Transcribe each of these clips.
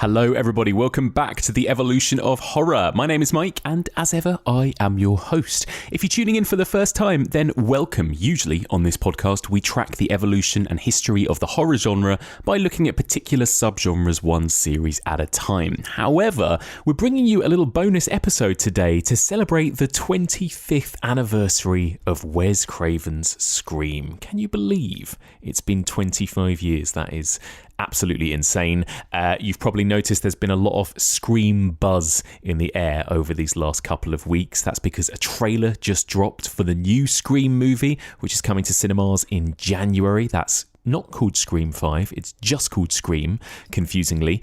Hello everybody, welcome back to the Evolution of Horror. My name is Mike and as ever I am your host. If you're tuning in for the first time, then welcome. Usually on this podcast we track the evolution and history of the horror genre by looking at particular subgenres one series at a time. However, we're bringing you a little bonus episode today to celebrate the 25th anniversary of Wes Craven's Scream. Can you believe it's been 25 years? That is absolutely insane. You've probably noticed there's been a lot of Scream buzz in the air over these last couple of weeks. That's because a trailer just dropped for the new Scream movie, which is coming to cinemas in January. That's not called Scream 5, it's just called Scream, confusingly.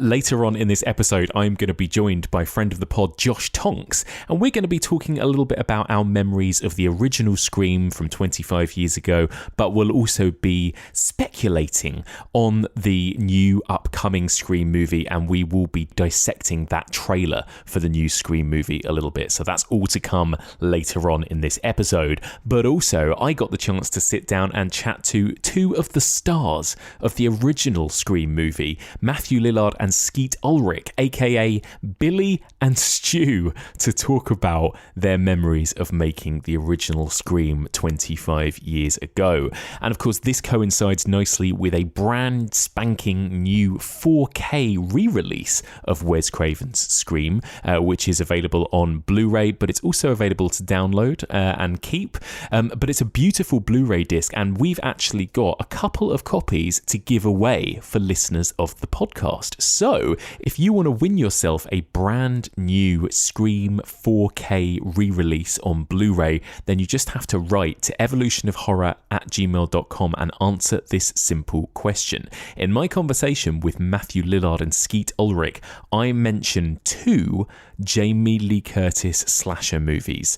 Later on in this episode, I'm going to be joined by friend of the pod, Josh Tonks, and we're going to be talking a little bit about our memories of the original Scream from 25 years ago, but we'll also be speculating on the new upcoming Scream movie, and we will be dissecting that trailer for the new Scream movie a little bit. So that's all to come later on in this episode. But also, I got the chance to sit down and chat to two of the stars of the original Scream movie, Matthew Lillard and Skeet Ulrich, aka Billy and Stu, to talk about their memories of making the original Scream 25 years ago. And of course, this coincides nicely with a brand spanking new 4K re-release of Wes Craven's Scream, which is available on Blu-ray, but it's also available to download and keep. But it's a beautiful Blu-ray disc, and we've actually got a couple of copies to give away for listeners of the podcast. So if you want to win yourself a brand new Scream 4K re-release on Blu-ray, then you just have to write to evolutionofhorror@gmail.com and answer this simple question. In my conversation with Matthew Lillard and Skeet Ulrich, I mentioned two Jamie Lee Curtis slasher movies.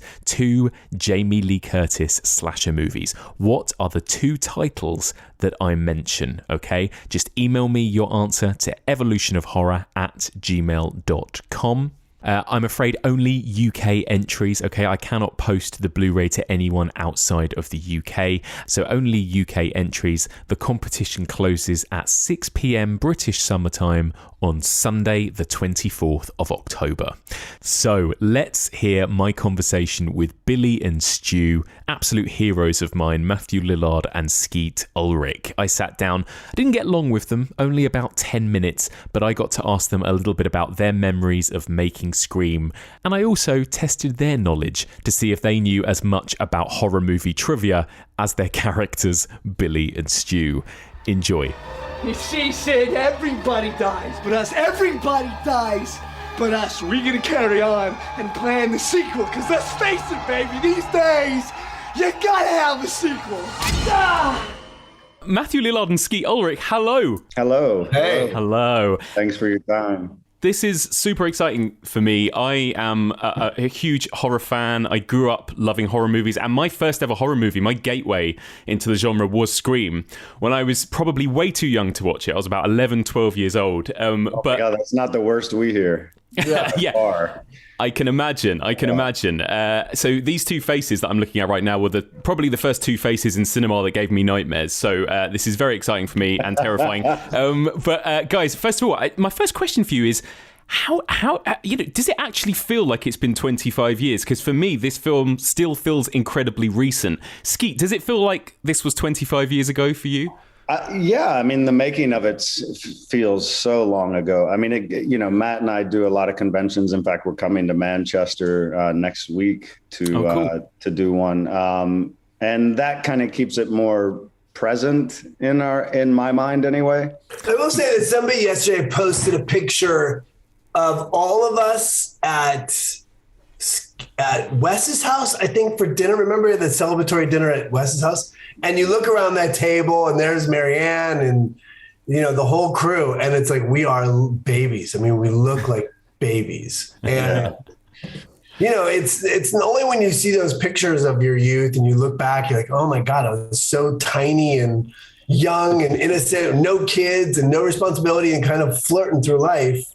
What are the two titles that I mention? Okay, just email me your answer to evolutionofhorror@gmail.com. I'm afraid only UK entries, okay? I cannot post the Blu-ray to anyone outside of the UK, so only UK entries. The competition closes at 6 p.m. British summertime on Sunday, the 24th of October. So let's hear my conversation with Billy and Stu, absolute heroes of mine, Matthew Lillard and Skeet Ulrich. I sat down, I didn't get long with them, only about 10 minutes, but I got to ask them a little bit about their memories of making Scream, and I also tested their knowledge to see if they knew as much about horror movie trivia as their characters, Billy and Stu. Enjoy. You see, Sid, everybody dies but us. Everybody dies but us. We're gonna carry on and plan the sequel, because let's face it, baby, these days, you gotta have a sequel. Ah! Matthew Lillard and Skeet Ulrich, hello. Hello. Hey. Hello. Thanks for your time. This is super exciting for me. I am a huge horror fan. I grew up loving horror movies, and my first ever horror movie, my gateway into the genre, was Scream, when I was probably way too young to watch it. I was about 11, 12 years old. Oh my God, that's not the worst we hear. Yeah. I can imagine. So these two faces that I'm looking at right now were probably the first two faces in cinema that gave me nightmares. So this is very exciting for me and terrifying. But guys, first of all, my first question for you is, how does it actually feel like it's been 25 years? Because for me, this film still feels incredibly recent. Skeet, does it feel like this was 25 years ago for you? Yeah, I mean, the making of it feels so long ago. I mean, Matt and I do a lot of conventions. In fact, we're coming to Manchester next week to do one, and that kind of keeps it more present in my mind, anyway. I will say that somebody yesterday posted a picture of all of us at Wes's house, I think, for dinner. Remember the celebratory dinner at Wes's house? And you look around that table and there's Marianne and, the whole crew. And it's like, we are babies. I mean, we look like babies. And, it's only when you see those pictures of your youth and you look back, you're like, oh my God, I was so tiny and young and innocent, no kids and no responsibility and kind of flirting through life.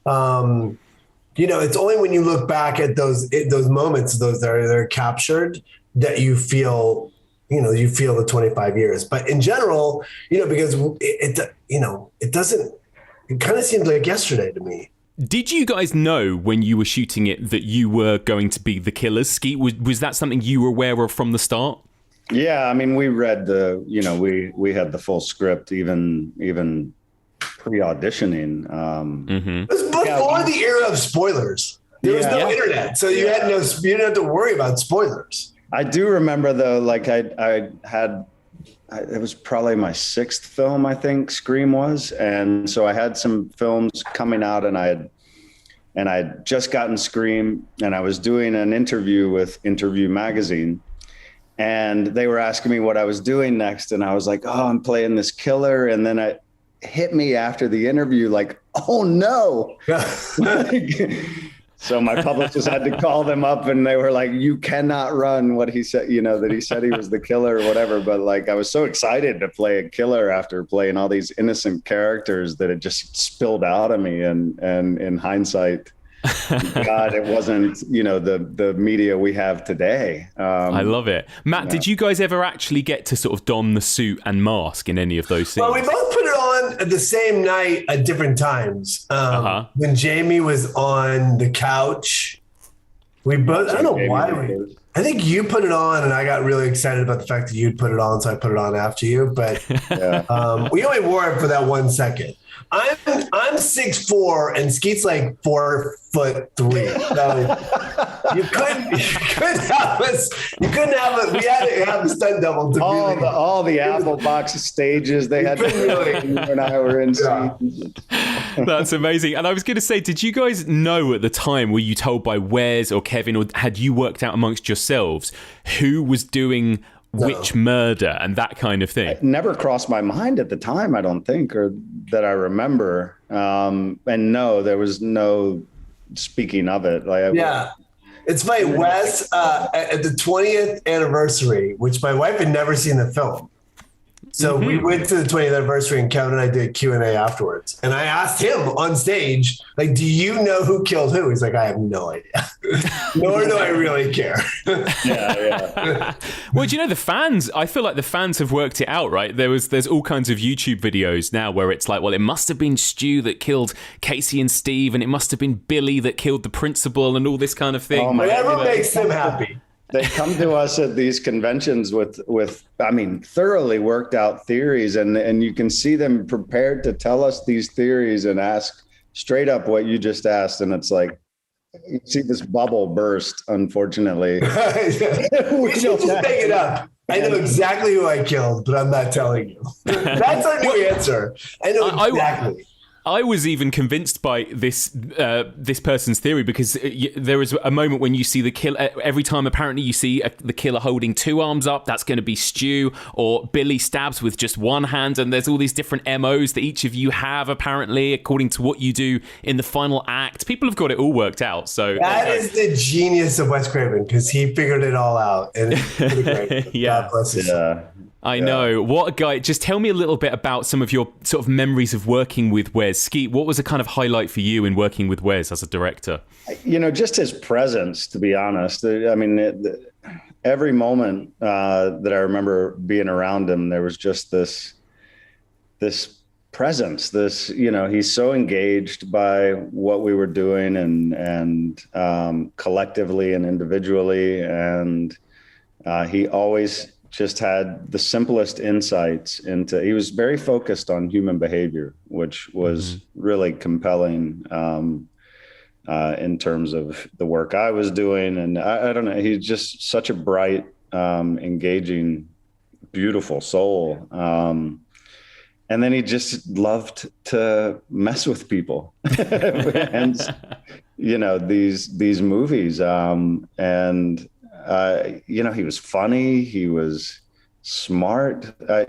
It's only when you look back at those moments, those that are captured, that you feel the 25 years. But in general, because it doesn't It kind of seemed like yesterday to me. Did you guys know when you were shooting it that you were going to be the killers? Skeet, was that something you were aware of from the start? Yeah, I mean, we read we had the full script even pre-auditioning. It was before the era of spoilers. There was no internet, so you didn't have to worry about spoilers. I do remember though, like it was probably my 6th film, I think Scream was. And so I had some films coming out and I had just gotten Scream and I was doing an interview with Interview Magazine and they were asking me what I was doing next. And I was like, oh, I'm playing this killer. And then it hit me after the interview, like, oh no. So my publicist had to call them up and they were like, you cannot run what he said, that he said he was the killer or whatever. But like, I was so excited to play a killer after playing all these innocent characters that it just spilled out of me. And in hindsight, God, it wasn't, the media we have today. I love it. Matt, did you guys ever actually get to sort of don the suit and mask in any of those scenes? Well, we both put it on at the same night at different times. When Jamie was on the couch, we both, I don't know why I think you put it on and I got really excited about the fact that you'd put it on. So I put it on after you, but we only wore it for that 1 second. I'm 6'4" and Skeet's like 4'3". So you couldn't have us. We had to have a stunt double to all the Apple Box stages they had to do when you and I were in. That's amazing. And I was going to say, did you guys know at the time, were you told by Wes or Kevin, or had you worked out amongst yourselves who was doing which murder and that kind of thing? It never crossed my mind at the time, I don't think, or that I remember. And no, there was no speaking of it. It's funny. Wes, at the 20th anniversary, which my wife had never seen the film. So we went to the 20th anniversary and Kevin and I did Q&A afterwards. And I asked him on stage, like, do you know who killed who? He's like, I have no idea. Nor do I really care. Well, do you know, the fans, I feel like the fans have worked it out, right? There's all kinds of YouTube videos now where it's like, well, it must have been Stu that killed Casey and Steve, and it must have been Billy that killed the principal and all this kind of thing. Whatever makes them happy. They come to us at these conventions with thoroughly worked out theories, and you can see them prepared to tell us these theories and ask straight up what you just asked. And it's like, you see this bubble burst, unfortunately. We should just make it up. I know exactly who I killed, but I'm not telling you. That's our new answer. I know exactly. I was even convinced by this person's theory because there is a moment when you see the killer. Every time, apparently, you see the killer holding 2 arms up, that's going to be Stu, or Billy stabs with just 1 hand, and there's all these different MOs that each of you have, apparently, according to what you do in the final act. People have got it all worked out. So that is the genius of Wes Craven, because he figured it all out, and it's pretty great. Yeah. I know. What a guy. Just tell me a little bit about some of your sort of memories of working with Wes. Skeet, what was a kind of highlight for you in working with Wes as a director? Just his presence, to be honest. I mean, every moment that I remember being around him, there was just this presence, he's so engaged by what we were doing and collectively and individually. And he always just had the simplest insights he was very focused on human behavior, which was really compelling in terms of the work I was doing. And I don't know, he's just such a bright, engaging, beautiful soul. And then he just loved to mess with people and, these movies. He was funny. He was smart. I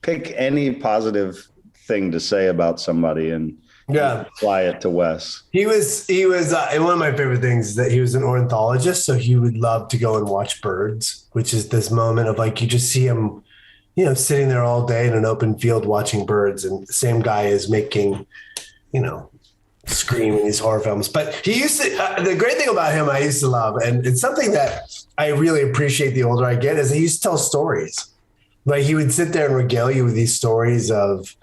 pick any positive thing to say about somebody and apply it to Wes. He was, and one of my favorite things is that he was an ornithologist. So he would love to go and watch birds, which is this moment of like, you just see him, sitting there all day in an open field watching birds. And the same guy is making, Scream in these horror films. But he used to, the great thing about him I used to love, and it's something that I really appreciate the older I get, is he used to tell stories. Like he would sit there and regale you with these stories of,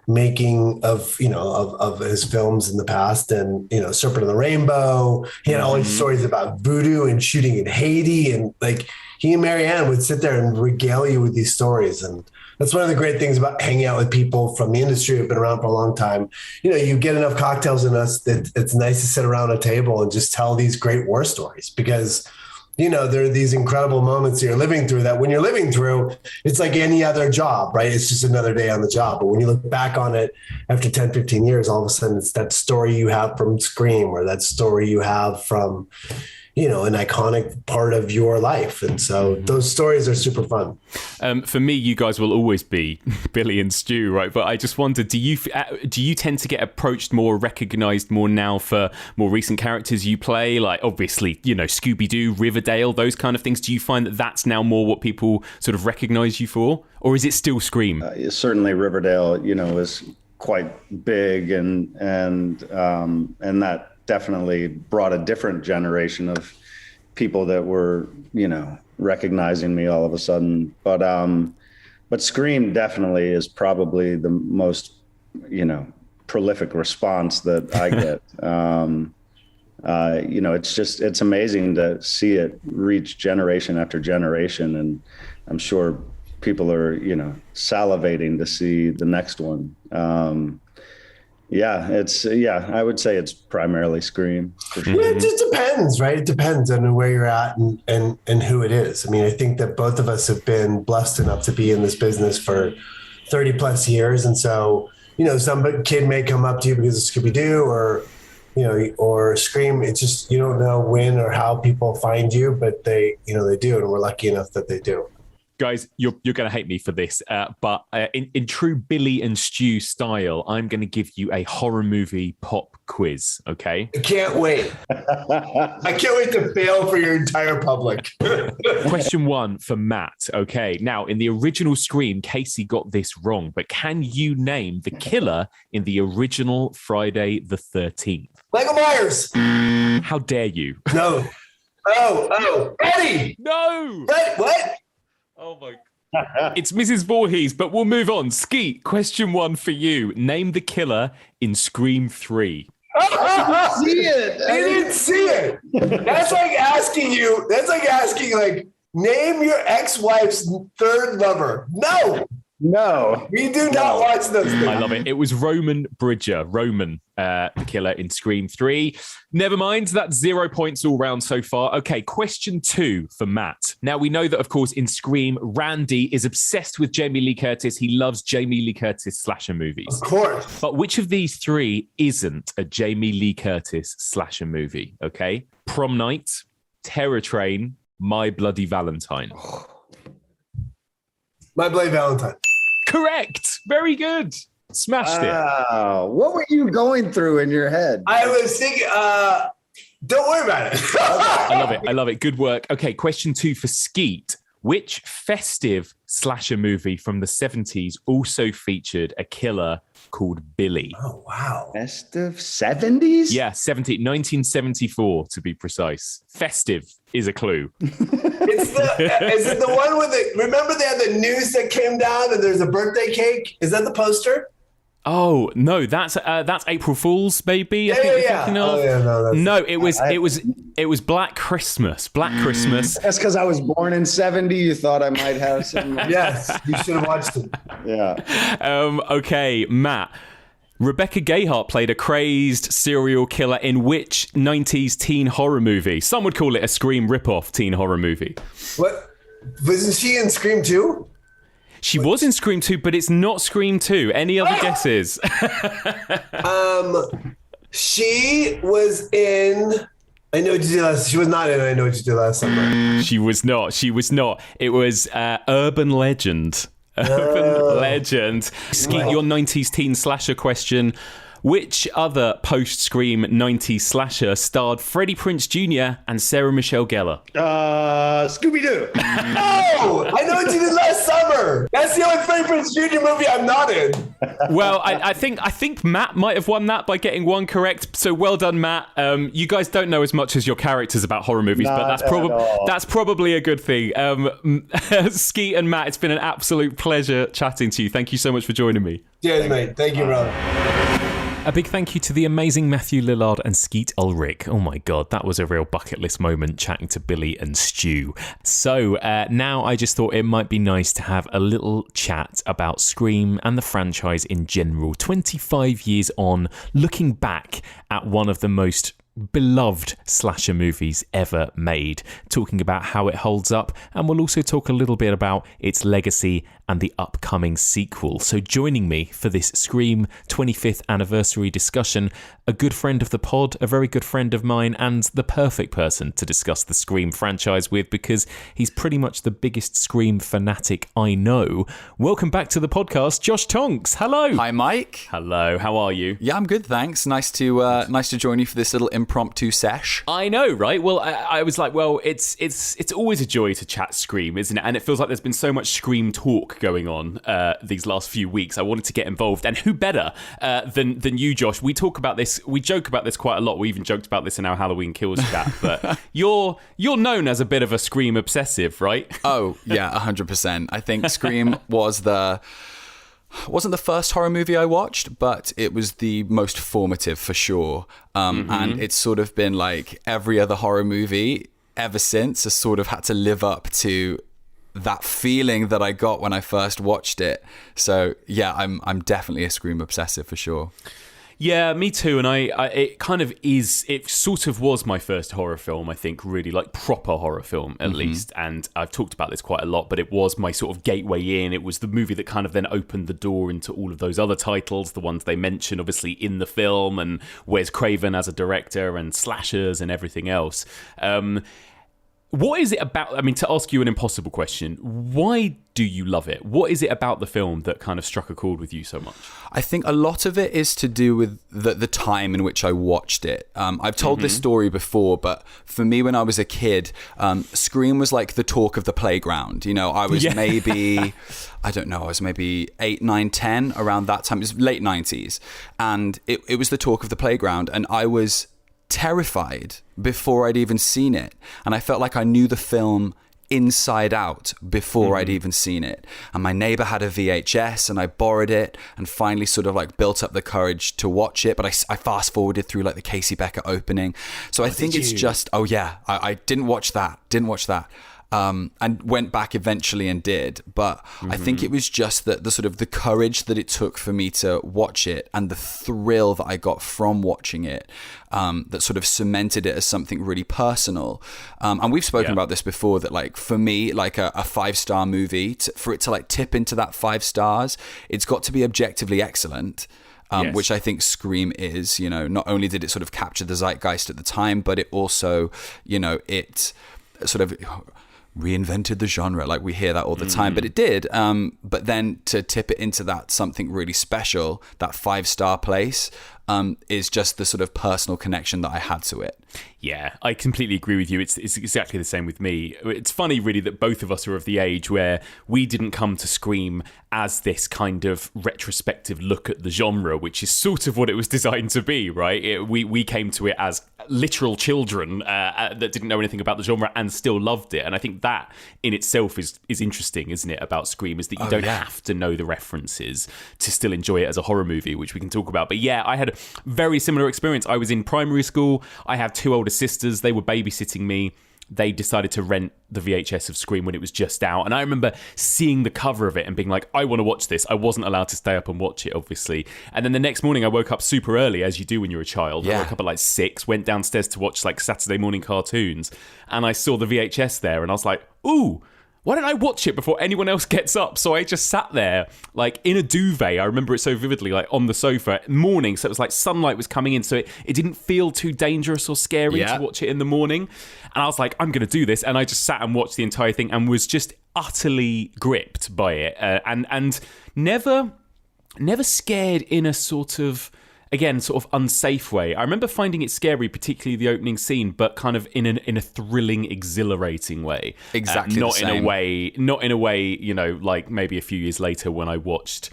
making of his films in the past, and Serpent of the Rainbow. He had all these stories about voodoo and shooting in Haiti, and like he and Marianne would sit there and regale you with these stories. And that's one of the great things about hanging out with people from the industry who've been around for a long time. You get enough cocktails in us that it's nice to sit around a table and just tell these great war stories, because there are these incredible moments that you're living through that when you're living through, it's like any other job, right? It's just another day on the job. But when you look back on it after 10, 15 years, all of a sudden it's that story you have from Scream, or that story you have from, an iconic part of your life. And so those stories are super fun. For me, you guys will always be Billy and Stu, right? But I just wonder, do you tend to get approached more, recognized more now for more recent characters you play? Like, obviously, Scooby-Doo, Riverdale, those kind of things. Do you find that that's now more what people sort of recognize you for? Or is it still Scream? Certainly Riverdale, is quite big, and that definitely brought a different generation of people that were, recognizing me all of a sudden. But Scream definitely is probably the most, prolific response that I get. It's amazing to see it reach generation after generation. And I'm sure people are, salivating to see the next one. I would say it's primarily Scream. For sure. Yeah, it just depends, right? It depends on where you're at and who it is. I mean, I think that both of us have been blessed enough to be in this business for 30 plus years. And so, some kid may come up to you because of Scooby-Doo or Scream. It's just, you don't know when or how people find you, but they do. And we're lucky enough that they do. Guys, you're going to hate me for this, but in true Billy and Stu style, I'm going to give you a horror movie pop quiz, okay? I can't wait. I can't wait to fail for your entire public. Question 1 for Matt, okay? Now, in the original Scream, Casey got this wrong, but can you name the killer in the original Friday the 13th? Michael Myers. How dare you? No. Oh, Eddie. No. What? Oh my God. It's Mrs. Voorhees, but we'll move on. Skeet, question 1 for you. Name the killer in Scream 3. I didn't see it. That's like asking, name your ex-wife's third lover. No, we do not watch those things. I love it. It was Roman Bridger, the killer in Scream 3. Never mind, that's 0 points all round so far. Okay, question 2 for Matt. Now, we know that, of course, in Scream, Randy is obsessed with Jamie Lee Curtis. He loves Jamie Lee Curtis slasher movies. Of course. But which of these 3 isn't a Jamie Lee Curtis slasher movie, okay? Prom Night, Terror Train, My Bloody Valentine. My Bloody Valentine. Correct. Very good. Smashed it. Wow. What were you going through in your head? I was thinking, don't worry about it. I love it. Good work. Okay, question 2 for Skeet. Which festive slasher movie from the 70s also featured a killer called Billy? Oh, wow. Festive 70s? Yeah, 1974 to be precise. Festive is a clue. Is it the one with remember they had the news that came down and there's a birthday cake? Is that the poster? Oh no, that's April Fool's, maybe. Yeah. No, it was Black Christmas. Black Christmas. That's because I was born in 70. You thought I might have some. Yes, you should have watched it. Yeah. Okay, Matt. Rebecca Gayheart played a crazed serial killer in which 90s teen horror movie? Some would call it a Scream ripoff teen horror movie. What? Wasn't she in Scream 2? She was in Scream 2, but it's not Scream 2. Any other guesses? She was in... I Know What You Did Last... She was not in I Know What You Did Last Summer. She was not. It was Urban Legend. Urban Legend. Skeet, your 90s teen slasher question. Which other post-Scream 90s slasher starred Freddie Prinze Jr. and Sarah Michelle Gellar? Scooby-Doo. Oh, I know what you did last summer. That's the only Freddie Prinze Jr. movie I'm not in. Well, I think Matt might have won that by getting one correct. So well done, Matt. You guys don't know as much as your characters about horror movies, but that's probably a good thing. Skeet and Matt, it's been an absolute pleasure chatting to you. Thank you so much for joining me. Cheers, mate. Thank you, brother. A big thank you to the amazing Matthew Lillard and Skeet Ulrich. Oh my God, that was a real bucket list moment chatting to Billy and Stu. So now I just thought it might be nice to have a little chat about Scream and the franchise in general. 25 years on, looking back at one of the most beloved slasher movies ever made, talking about how it holds up, and we'll also talk a little bit about its legacy and the upcoming sequel. So joining me for this Scream 25th anniversary discussion, a good friend of the pod, a very good friend of mine, and the perfect person to discuss the Scream franchise with, because he's pretty much the biggest Scream fanatic I know. Welcome back to the podcast, Josh Tonks. Hello. Hi, Mike. Hello. How are you? Yeah, I'm good, thanks. Nice to join you for this little impromptu sesh. I know, right? Well, I was like, well, it's always a joy to chat Scream, isn't it? And it feels like there's been so much Scream talk going on these last few weeks. I wanted to get involved, and who better than you, Josh? We talk about this. We joke about this quite a lot. We even joked about this in our Halloween Kills chat. But you're known as a bit of a Scream obsessive, right? Oh yeah, 100%. I think Scream wasn't the first horror movie I watched, but it was the most formative for sure. And it's sort of been like every other horror movie ever since has sort of had to live up to that feeling that I got when I first watched it. So yeah, I'm definitely a Scream obsessive for sure. Yeah, me too. And it sort of was my first horror film, I think, really, like proper horror film, at least. And I've talked about this quite a lot, but it was my sort of gateway in. It was the movie that kind of then opened the door into all of those other titles, the ones they mention, obviously, in the film, and Wes Craven as a director, and slashers and everything else. What is it about, I mean, to ask you an impossible question, why do you love it? What is it about the film that kind of struck a chord with you so much? I think a lot of it is to do with the time in which I watched it. I've told this story before, but for me, when I was a kid, Scream was like the talk of the playground. You know, I was maybe 8, 9, 10 around that time. It was late 90s. And it was the talk of the playground. And I was terrified before I'd even seen it, and I felt like I knew the film inside out before I'd even seen it. And my neighbor had a VHS, and I borrowed it and finally sort of like built up the courage to watch it. But I fast forwarded through like the Casey Becker opening. So I think it's just, I didn't watch that. And went back eventually and did, but I think it was just the sort of the courage that it took for me to watch it, and the thrill that I got from watching it, that sort of cemented it as something really personal. And we've spoken about this before, that like for me, like a 5-star movie, for it to like tip into that 5 stars, it's got to be objectively excellent. Which I think Scream is. You know, not only did it sort of capture the zeitgeist at the time, but it also, you know, it sort of reinvented the genre. Like we hear that all the time, but it did. But then to tip it into that something really special, that 5-star place, is just the sort of personal connection that I had to it. Yeah, I completely agree with you. It's exactly the same with me. It's funny, really, that both of us are of the age where we didn't come to Scream as this kind of retrospective look at the genre, which is sort of what it was designed to be, right? We came to it as literal children that didn't know anything about the genre and still loved it. And I think that in itself is interesting, isn't it, about Scream, is that you don't have to know the references to still enjoy it as a horror movie, which we can talk about. But yeah, I had a very similar experience. I was in primary school. I have 2 older sisters. They were babysitting me. They decided to rent the VHS of Scream when it was just out. And I remember seeing the cover of it and being like, I want to watch this. I wasn't allowed to stay up and watch it, obviously. And then the next morning I woke up super early, as you do when you're a child. I woke up at like 6, went downstairs to watch like Saturday morning cartoons. And I saw the VHS there and I was like, ooh, why don't I watch it before anyone else gets up? So I just sat there, like in a duvet. I remember it so vividly, like on the sofa, morning. So it was like sunlight was coming in. So it didn't feel too dangerous or scary to watch it in the morning. And I was like, I'm going to do this. And I just sat and watched the entire thing and was just utterly gripped by it. And never scared in a sort of again, sort of unsafe way. I remember finding it scary, particularly the opening scene, but kind of in a thrilling, exhilarating way. Exactly. Not in a way, you know, like maybe a few years later when I watched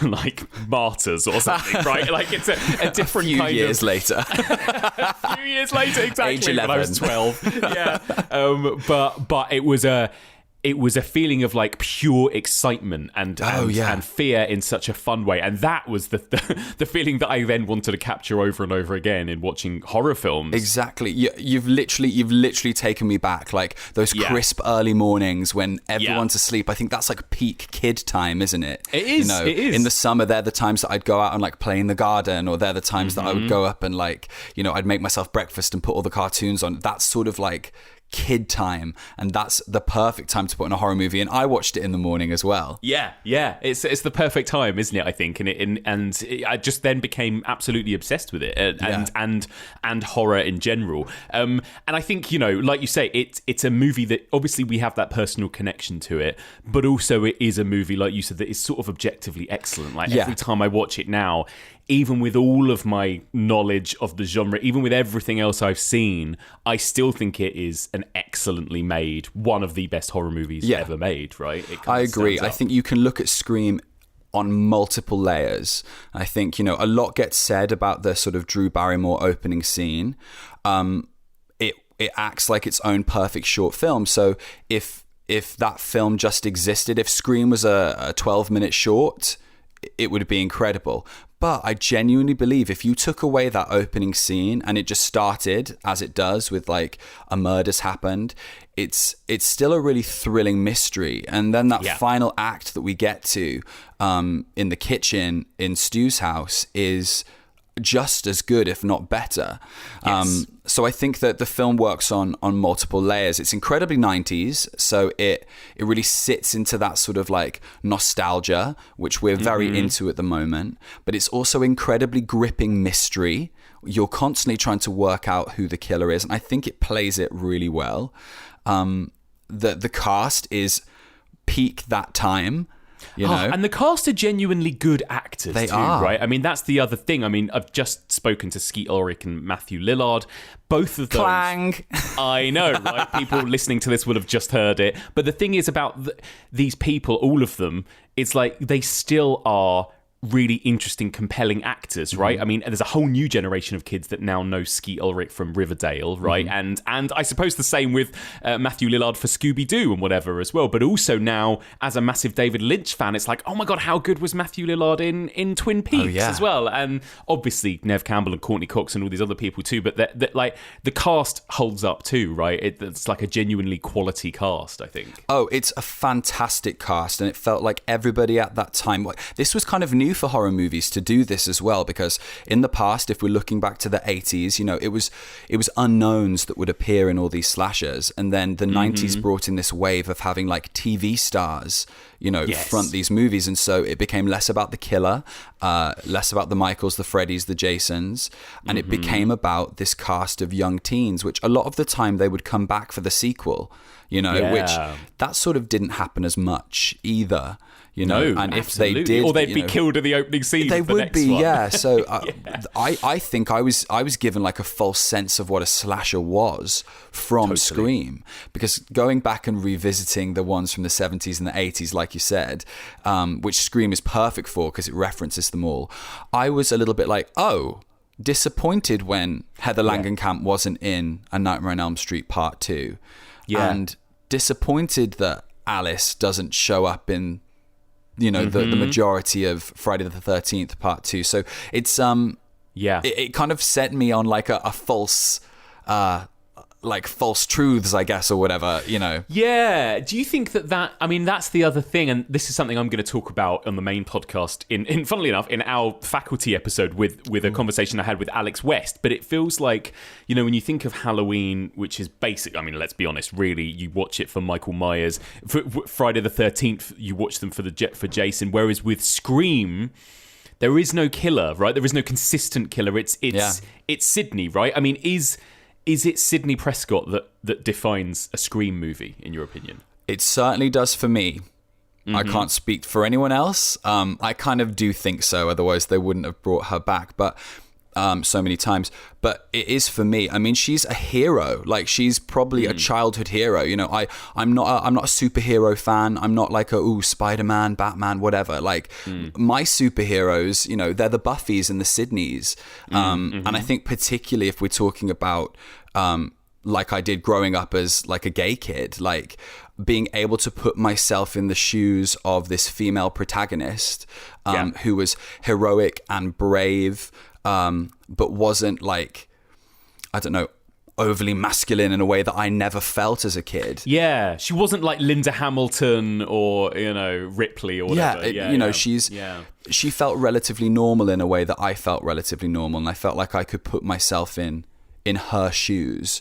like Martyrs or something, right? Like it's a different few kind years of... later. A few years later, exactly. Age 11. When I was 12. Yeah. But it was a feeling of like pure excitement and fear in such a fun way, and that was the feeling that I then wanted to capture over and over again in watching horror films. Exactly. You've literally taken me back, like those crisp early mornings when everyone's asleep. I think that's like peak kid time, isn't it? It is. You know, it is. In the summer, they're the times that I'd go out and like play in the garden, or they're the times that I would go up and like, you know, I'd make myself breakfast and put all the cartoons on. That's sort of like kid time, and that's the perfect time to put in a horror movie. And I watched it in the morning as well. Yeah, it's the perfect time, isn't it? I think, and I just then became absolutely obsessed with it, and horror in general. And I think, you know, like you say, it's a movie that obviously we have that personal connection to it, but also it is a movie, like you said, that is sort of objectively excellent. Like every time I watch it now, even with all of my knowledge of the genre, even with everything else I've seen, I still think it is an excellently made, one of the best horror movies ever made, right? I agree. I think you can look at Scream on multiple layers. I think, you know, a lot gets said about the sort of Drew Barrymore opening scene. It acts like its own perfect short film. So if that film just existed, if Scream was a 12-minute short, it would be incredible. But I genuinely believe if you took away that opening scene and it just started as it does with like a murder's happened, it's still a really thrilling mystery. And then that final act that we get to in the kitchen in Stu's house is just as good, if not better. So I think that the film works on multiple layers. It's incredibly 90s, so it really sits into that sort of like nostalgia, which we're very into at the moment. But it's also incredibly gripping mystery. You're constantly trying to work out who the killer is, and I think it plays it really well. The cast is peak that time. You know? And the cast are genuinely good actors. They too, are. Right? I mean, that's the other thing. I mean, I've just spoken to Skeet Ulrich and Matthew Lillard. Both of those. Clang. I know, right? People listening to this will have just heard it. But the thing is about these people, all of them, it's like they still are really interesting, compelling actors, right? I mean, there's a whole new generation of kids that now know Skeet Ulrich from Riverdale, right? And I suppose the same with Matthew Lillard for Scooby-Doo and whatever as well. But also now, as a massive David Lynch fan, it's like, oh my God, how good was Matthew Lillard in Twin Peaks as well? And obviously Neve Campbell and Courtney Cox and all these other people too. But that like the cast holds up too, right? It's like a genuinely quality cast, I think. Oh, it's a fantastic cast, and it felt like everybody at that time. This was kind of new for horror movies to do this as well, because in the past, if we're looking back to the 80s, you know, it was unknowns that would appear in all these slashers, and then the 90s brought in this wave of having like TV stars, you know, front these movies, and so it became less about the killer, less about the Michaels, the Freddys, the Jasons, and it became about this cast of young teens, which a lot of the time they would come back for the sequel, you know, which that sort of didn't happen as much either. You know, no, and absolutely. If they did, or they'd be killed in the opening scene. They would be, So I think I was given like a false sense of what a slasher was from Scream, because going back and revisiting the ones from the 70s and the 80s, like you said, which Scream is perfect for because it references them all. I was a little bit like, disappointed when Heather Langenkamp wasn't in A Nightmare on Elm Street Part 2, and disappointed that Alice doesn't show up in, you know, the majority of Friday the 13th Part 2. So it's it kind of set me on like a false like false truths, I guess, or whatever, you know. Yeah. Do you think that I mean, that's the other thing, and this is something I'm going to talk about on the main podcast in funnily enough, in our faculty episode with a conversation I had with Alex West. But it feels like, you know, when you think of Halloween, which is basic, I mean, let's be honest, really, you watch it for Michael Myers. For Friday the 13th, you watch them for Jason. Whereas with Scream, there is no killer, right? There is no consistent killer. It's Sidney, right? I mean, is it Sidney Prescott that defines a Scream movie, in your opinion? It certainly does for me. I can't speak for anyone else. I kind of do think so, otherwise they wouldn't have brought her back, but so many times. But it is for me. I mean, she's a hero. Like, she's probably a childhood hero. You know, I'm not a superhero fan. I'm not like Spider-Man, Batman, whatever. Like, my superheroes, you know, they're the Buffys and the Sydneys. And I think particularly if we're talking about like I did growing up as like a gay kid, like being able to put myself in the shoes of this female protagonist who was heroic and brave, but wasn't like, I don't know, overly masculine in a way that I never felt as a kid. Yeah, she wasn't like Linda Hamilton or, you know, Ripley or whatever. She felt relatively normal in a way that I felt relatively normal, and I felt like I could put myself in her shoes.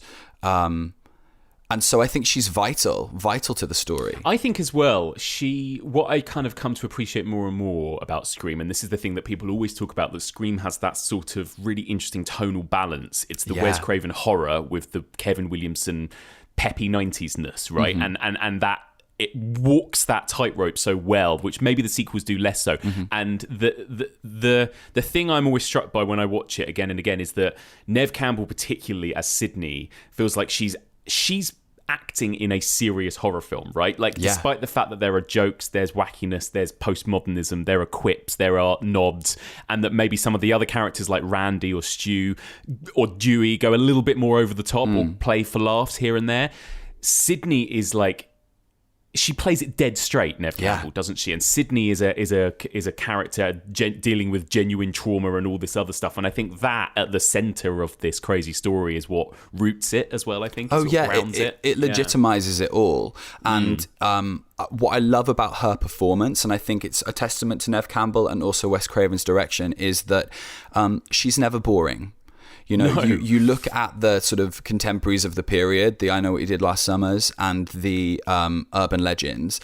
And so I think she's vital to the story. I think as well, what I kind of come to appreciate more and more about Scream, and this is the thing that people always talk about, that Scream has that sort of really interesting tonal balance. It's the Wes Craven horror with the Kevin Williamson peppy 90s-ness, right? And that it walks that tightrope so well, which maybe the sequels do less so. And the thing I'm always struck by when I watch it again and again is that Neve Campbell, particularly as Sydney, feels like she's acting in a serious horror film, right? Like, despite the fact that there are jokes, there's wackiness, there's postmodernism, there are quips, there are nods, and that maybe some of the other characters like Randy or Stu or Dewey go a little bit more over the top or play for laughs here and there. Sydney is like, she plays it dead straight, Neve Campbell, doesn't she? And Sydney is a character dealing with genuine trauma and all this other stuff. And I think that at the center of this crazy story is what roots it as well. I think. It legitimizes it all. And what I love about her performance, and I think it's a testament to Neve Campbell and also Wes Craven's direction, is that she's never boring. You know, you look at the sort of contemporaries of the period, the I Know What You Did Last Summers and the Urban Legends.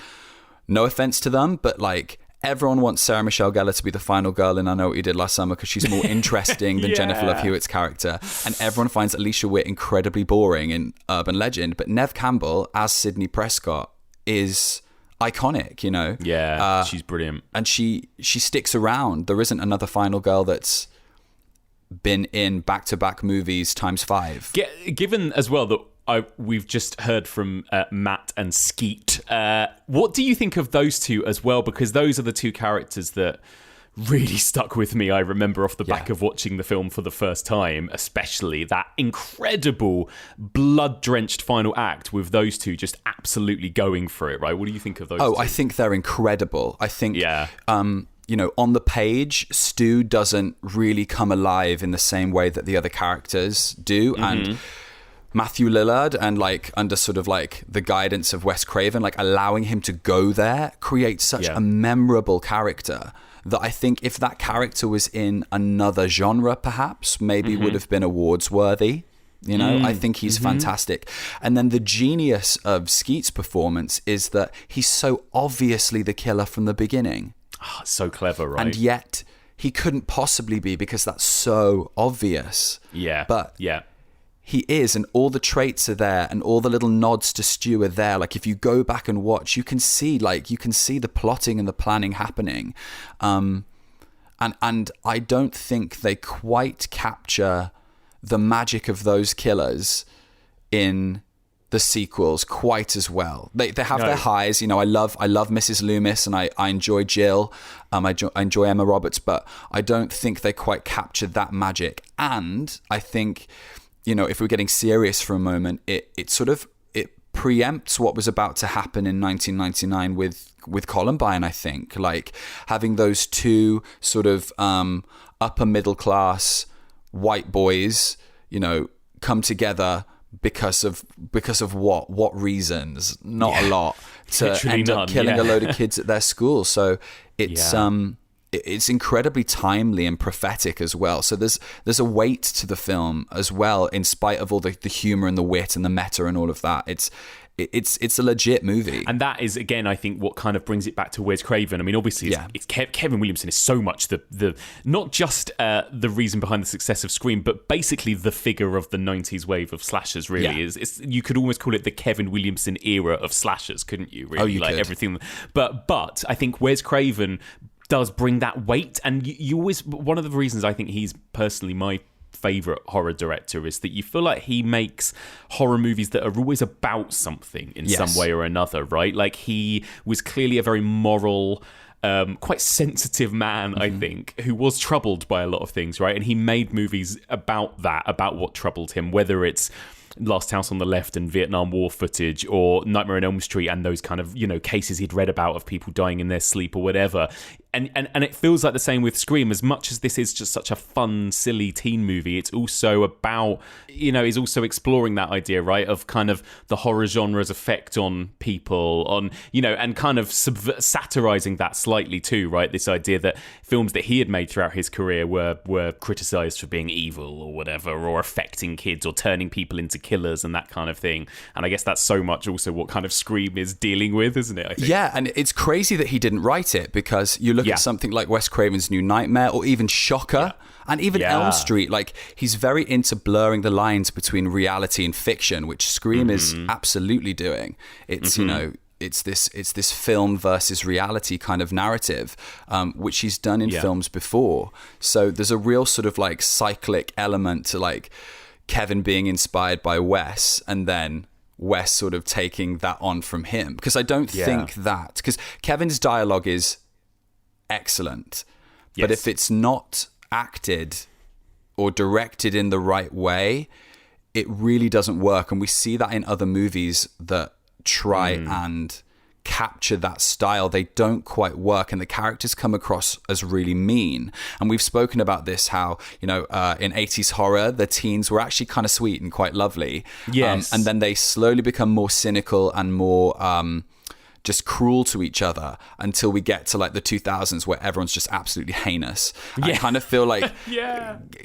No offense to them, but like, everyone wants Sarah Michelle Gellar to be the final girl in I Know What You Did Last Summer because she's more interesting than Jennifer Love Hewitt's character. And everyone finds Alicia Witt incredibly boring in Urban Legend. But Neve Campbell as Sidney Prescott is iconic, you know? Yeah, she's brilliant. And she sticks around. There isn't another final girl that's been in back-to-back movies ×5. Given as well that we've just heard from Matt and Skeet, what do you think of those two as well? Because those are the two characters that really stuck with me. I remember off the back of watching the film for the first time, especially that incredible blood-drenched final act with those two just absolutely going for it, right? What do you think of those two? I think they're incredible. I think you know, on the page, Stu doesn't really come alive in the same way that the other characters do. And Matthew Lillard, and like under sort of like the guidance of Wes Craven, like allowing him to go there creates such a memorable character that I think if that character was in another genre, perhaps, maybe would have been awards worthy. You know, I think he's fantastic. And then the genius of Skeet's performance is that he's so obviously the killer from the beginning. Oh, so clever, right? And yet he couldn't possibly be, because that's so obvious. Yeah. But he is, and all the traits are there, and all the little nods to Stu are there. Like, if you go back and watch, you can see the plotting and the planning happening. And I don't think they quite capture the magic of those killers in the sequels quite as well. They have their highs. You know, I love Mrs. Loomis, and I enjoy Jill. I enjoy Emma Roberts, but I don't think they quite captured that magic. And I think, you know, if we're getting serious for a moment, it preempts what was about to happen in 1999 with Columbine. I think, like, having those two sort of upper middle class white boys, you know, come together because of what reasons? Not a lot. To end up killing a load of kids at their school. So it's incredibly timely and prophetic as well. So there's a weight to the film as well, in spite of all the humor and the wit and the meta and all of that. it's a legit movie. And that is, again, I think what kind of brings it back to Wes Craven. I mean, obviously, it's Kevin Williamson is so much the not just the reason behind the success of Scream, but basically the figure of the 90s wave of slashers, really. Is you could almost call it the Kevin Williamson era of slashers, couldn't you, really? Oh, you could. Everything. But I think Wes Craven does bring that weight, and you always, one of the reasons I think he's personally my favorite horror director is that you feel like he makes horror movies that are always about something in some way or another, right? Like, he was clearly a very moral, quite sensitive man, I think, who was troubled by a lot of things, right? And he made movies about that, about what troubled him, whether it's Last House on the Left and Vietnam War footage, or Nightmare on Elm Street and those kind of, cases he'd read about of people dying in their sleep or whatever. And it feels like the same with Scream. As much as this is just such a fun, silly teen movie, it's also about, is also exploring that idea, right, of kind of the horror genre's effect on people, on, and kind of satirizing that slightly too, right? This idea that films that he had made throughout his career were criticized for being evil or whatever, or affecting kids or turning people into killers and that kind of thing. And I guess that's so much also what kind of Scream is dealing with, isn't it? I think. Yeah, and it's crazy that he didn't write it, because you look at something like Wes Craven's New Nightmare, or even Shocker, and even Elm Street. Like, he's very into blurring the lines between reality and fiction, which Scream is absolutely doing. It's it's this film versus reality kind of narrative, which he's done in films before. So there's a real sort of like cyclic element to like Kevin being inspired by Wes, and then Wes sort of taking that on from him. Because I don't think that, because Kevin's dialogue is excellent, but if it's not acted or directed in the right way, it really doesn't work. And we see that in other movies that try and capture that style. They don't quite work, and the characters come across as really mean. And we've spoken about this, how in 80s horror, the teens were actually kind of sweet and quite lovely, and then they slowly become more cynical and more just cruel to each other, until we get to like the 2000s, where everyone's just absolutely heinous. I kind of feel like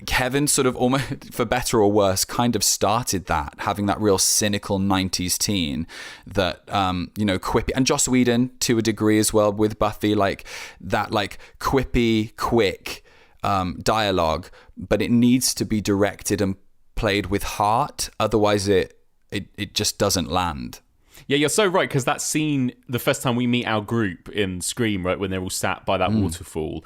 Kevin sort of, almost for better or worse, kind of started that, having that real cynical 90s teen that, quippy, and Joss Whedon to a degree as well with Buffy, like that, like quippy, quick dialogue, but it needs to be directed and played with heart. Otherwise it just doesn't land. Yeah, you're so right, because that scene, the first time we meet our group in Scream, right, when they're all sat by that waterfall,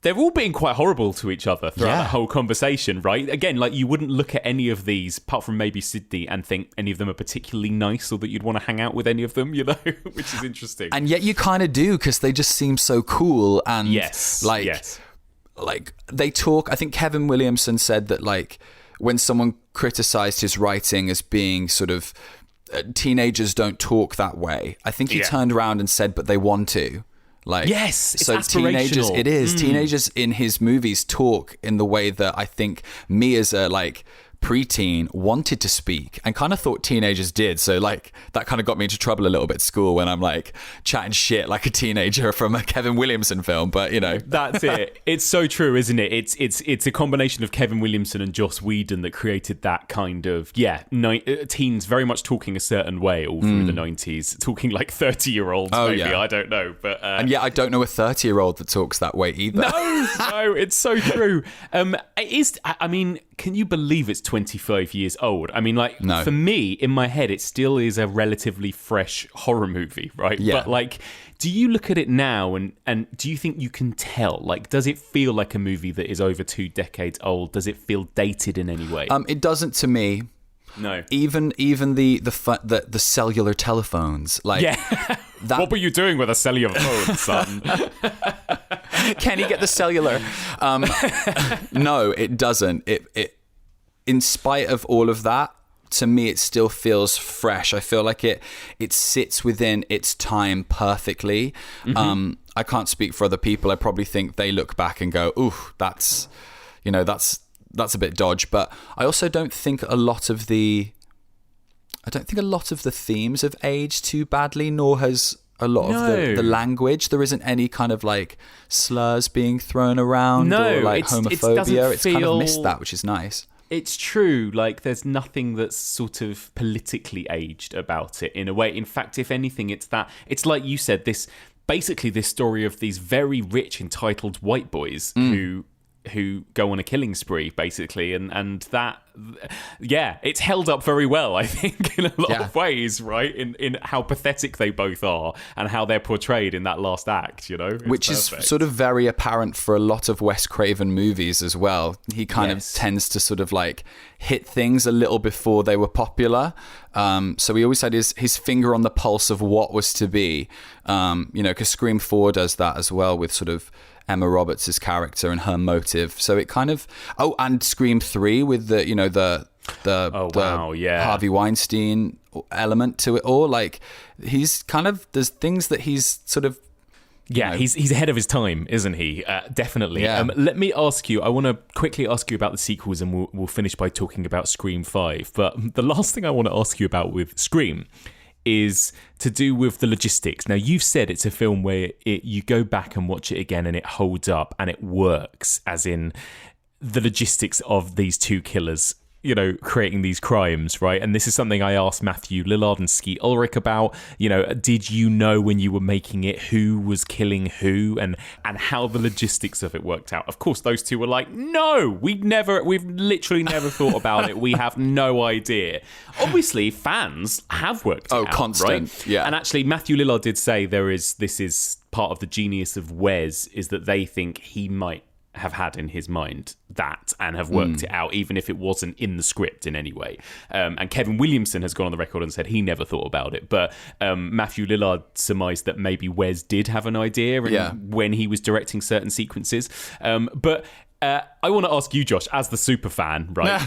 they're all being quite horrible to each other throughout that whole conversation, right? Again, like, you wouldn't look at any of these, apart from maybe Sydney, and think any of them are particularly nice, or that you'd want to hang out with any of them, which is interesting. And yet you kind of do, because they just seem so cool. And like they talk, I think Kevin Williamson said that, like, when someone criticized his writing as being sort of, teenagers don't talk that way, I think he turned around and said, but they want to. Like, yes, it's so teenagers, it is. Teenagers in his movies talk in the way that I think me as a like preteen wanted to speak, and kind of thought teenagers did. So like that kind of got me into trouble a little bit at school, when I'm like chatting shit like a teenager from a Kevin Williamson film. But that's it. It's so true, isn't it? It's a combination of Kevin Williamson and Joss Whedon that created that kind of teens very much talking a certain way all through the 90s, talking like 30-year-olds. I don't know, but and I don't know a 30-year-old that talks that way either. No, it's so true. It is. I mean, can you believe it's 25 years old? I mean, like, for me, in my head, it still is a relatively fresh horror movie, right? Yeah. But, like, do you look at it now and do you think you can tell? Like, does it feel like a movie that is over 2 decades old? Does it feel dated in any way? It doesn't to me. No. Even the cellular telephones, like what were you doing with a cellular phone, son? Can he get the cellular? No, it doesn't. It in spite of all of that, to me, it still feels fresh. I feel like it sits within its time perfectly. I can't speak for other people. I probably think they look back and go, "Ooh, that's a bit dodge." But I also don't think a lot of the themes have aged too badly, nor has a lot of the language. There isn't any kind of like slurs being thrown around or like homophobia. It's kind of missed that, which is nice. It's true. Like, there's nothing that's sort of politically aged about it in a way. In fact, if anything, it's like you said, this story of these very rich, entitled white boys who go on a killing spree, basically, and that, yeah, it's held up very well, I think, in a lot of ways, right? In how pathetic they both are and how they're portrayed in that last act, you know? Which perfect. Is sort of very apparent for a lot of Wes Craven movies as well. He kind of tends to sort of like hit things a little before they were popular. So he always had his finger on the pulse of what was to be, because Scream 4 does that as well with sort of Emma Roberts' character and her motive. So it kind of and Scream 3 with the Harvey Weinstein element to it all. Like, he's kind of, there's things that he's sort of he's ahead of his time, isn't he? Definitely. Yeah. Let me ask you, I want to quickly ask you about the sequels, and we'll finish by talking about Scream 5. But the last thing I want to ask you about with Scream is to do with the logistics. Now, you've said it's a film where you go back and watch it again and it holds up and it works, as in the logistics of these two killers, creating these crimes, right? And this is something I asked Matthew Lillard and Skeet Ulrich about. Did you know when you were making it who was killing who and how the logistics of it worked out? Of course, those two were like, no, we've literally never thought about it. We have no idea. Obviously, fans have worked it out, constant, right? Yeah. And actually, Matthew Lillard did say this is part of the genius of Wes, is that they think he might have had in his mind that and have worked it out, even if it wasn't in the script in any way. And Kevin Williamson has gone on the record and said he never thought about it. But Matthew Lillard surmised that maybe Wes did have an idea when he was directing certain sequences. But I want to ask you, Josh, as the super fan, right?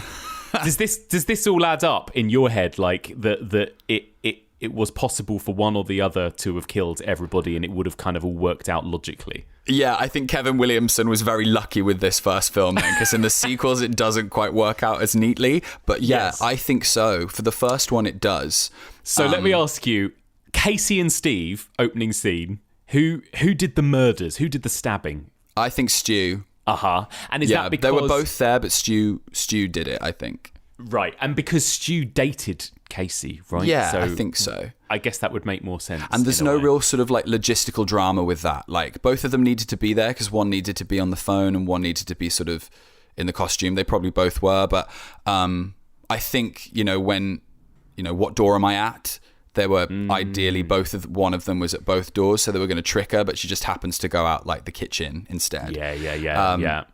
Does this all add up in your head, like that it was possible for one or the other to have killed everybody and it would have kind of all worked out logically? Yeah, I think Kevin Williamson was very lucky with this first film then, because in the sequels it doesn't quite work out as neatly. But yes, I think so. For the first one, it does. So let me ask you, Casey and Steve, opening scene, who did the murders? Who did the stabbing? I think Stu. And is that because they were both there, but Stu did it, I think. Right, and because Stu dated Casey, right? Yeah, I think so. I guess that would make more sense. And there's no real sort of like logistical drama with that. Like, both of them needed to be there because one needed to be on the phone and one needed to be sort of in the costume. They probably both were, but I think, what door am I at? There were ideally one of them was at both doors, so they were going to trick her, but she just happens to go out like the kitchen instead. Yeah.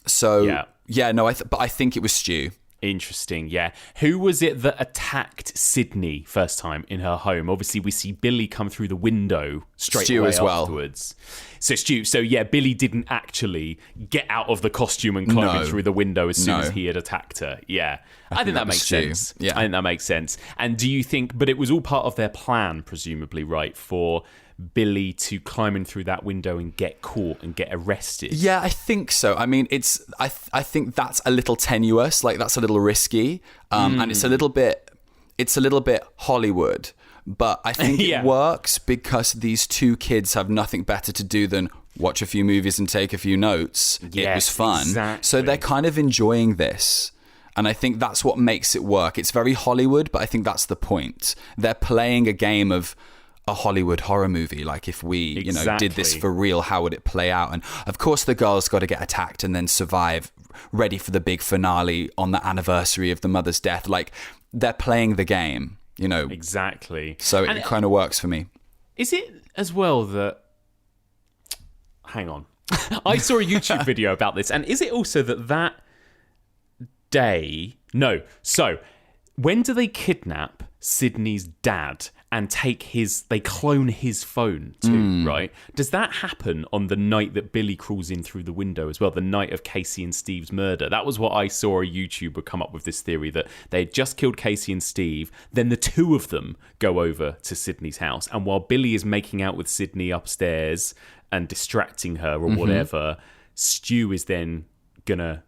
So but I think it was Stu. Interesting, yeah. Who was it that attacked Sydney first time in her home? Obviously, we see Billy come through the window straight away as well. Afterwards. So Stu, Billy didn't actually get out of the costume and climb in through the window as soon as he had attacked her. Yeah, I think that makes sense. Yeah. I think that makes sense. And do you think, but it was all part of their plan, presumably, right, for Billy to climb in through that window and get caught and get arrested? Yeah, I think so. I mean, I think that's a little tenuous, like that's a little risky, and it's a little bit Hollywood. But I think it works because these two kids have nothing better to do than watch a few movies and take a few notes. Yes, it was fun, exactly. So they're kind of enjoying this. And I think that's what makes it work. It's very Hollywood, but I think that's the point. They're playing a game of a Hollywood horror movie. Like, if we, did this for real, how would it play out? And of course the girl's got to get attacked and then survive, ready for the big finale on the anniversary of the mother's death. Like, they're playing the game, Exactly. So it kind of works for me. Is it as well that... Hang on. I saw a YouTube video about this. And is it also that day... No. So, when do they kidnap Sydney's dad and they clone his phone too, right? Does that happen on the night that Billy crawls in through the window as well, the night of Casey and Steve's murder? That was what I saw a YouTuber come up with, this theory that they had just killed Casey and Steve, then the two of them go over to Sydney's house, and while Billy is making out with Sydney upstairs and distracting her or whatever, Stu is then gonna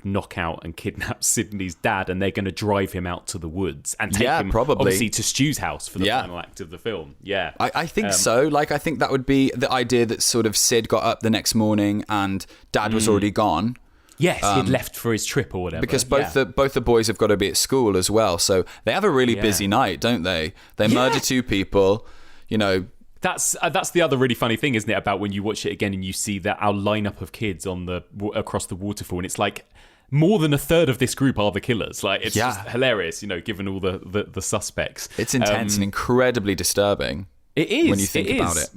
knock out and kidnap Sydney's dad, and they're going to drive him out to the woods and take him obviously to Stu's house for the final act of the film. Yeah, I think so. Like, I think that would be the idea that sort of Sid got up the next morning and dad was already gone. Yes, he'd left for his trip or whatever. Because both the boys have got to be at school as well, so they have a really busy night, don't they? They murder 2 people, you know. That's the other really funny thing, isn't it? About when you watch it again and you see that our lineup of kids across the waterfall, and it's like more than a third of this group are the killers. Like it's just hilarious, you know, given all the suspects. It's intense and incredibly disturbing. It is when you think about it.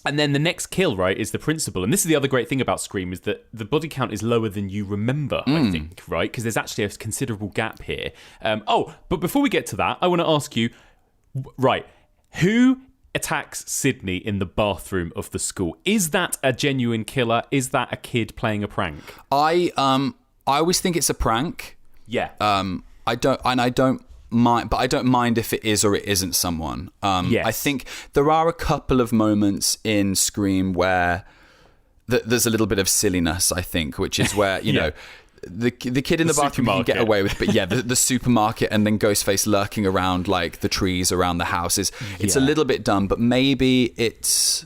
And then the next kill, right, is the principal. And this is the other great thing about Scream, is that the body count is lower than you remember, I think, right? Because there's actually a considerable gap here. But before we get to that, I want to ask you, right, who attacks Sydney in the bathroom of the school? Is that a genuine killer? Is that a kid playing a prank? I always think it's a prank. Yeah. I don't mind, but I don't mind if it is or it isn't someone. Yes. I think there are a couple of moments in Scream where there's a little bit of silliness, I think, which is where, you know, the kid in the bathroom can get away with, but the supermarket and then Ghostface lurking around like the trees around the house it's a little bit dumb, but maybe that's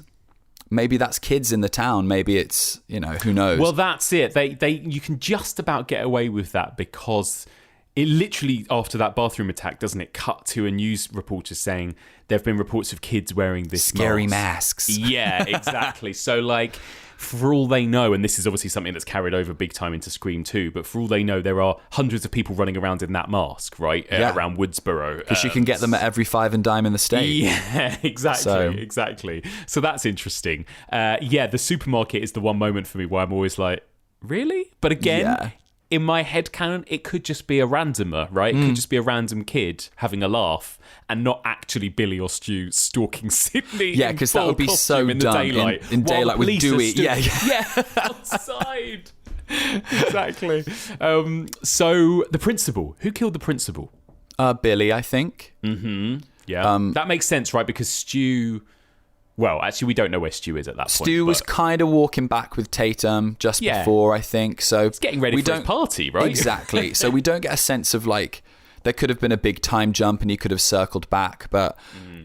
kids in the town. Maybe it's, you know, who knows? Well, that's it. You can just about get away with that because it literally, after that bathroom attack, doesn't it, cut to a news reporter saying there have been reports of kids wearing this scary masks. Yeah, exactly. So, like, for all they know, and this is obviously something that's carried over big time into Scream 2, but for all they know, there are hundreds of people running around in that mask, right, around Woodsboro. Because you can get them at every 5 and dime in the state. Yeah, exactly. So that's interesting. The supermarket is the one moment for me where I'm always like, really? But again, in my headcanon, it could just be a randomer, right? It could just be a random kid having a laugh and not actually Billy or Stu stalking Sydney. Yeah, because that would be so in dumb. The daylight, in daylight with Dewey. Outside. Exactly. So the principal. Who killed the principal? Billy, I think. Mm-hmm. Yeah. That makes sense, right? Because Stu... Well, actually, we don't know where Stu is at that point. Stu was kind of walking back with Tatum just before, I think. So he's getting ready for his party, right? Exactly. So we don't get a sense of, like, there could have been a big time jump and he could have circled back, but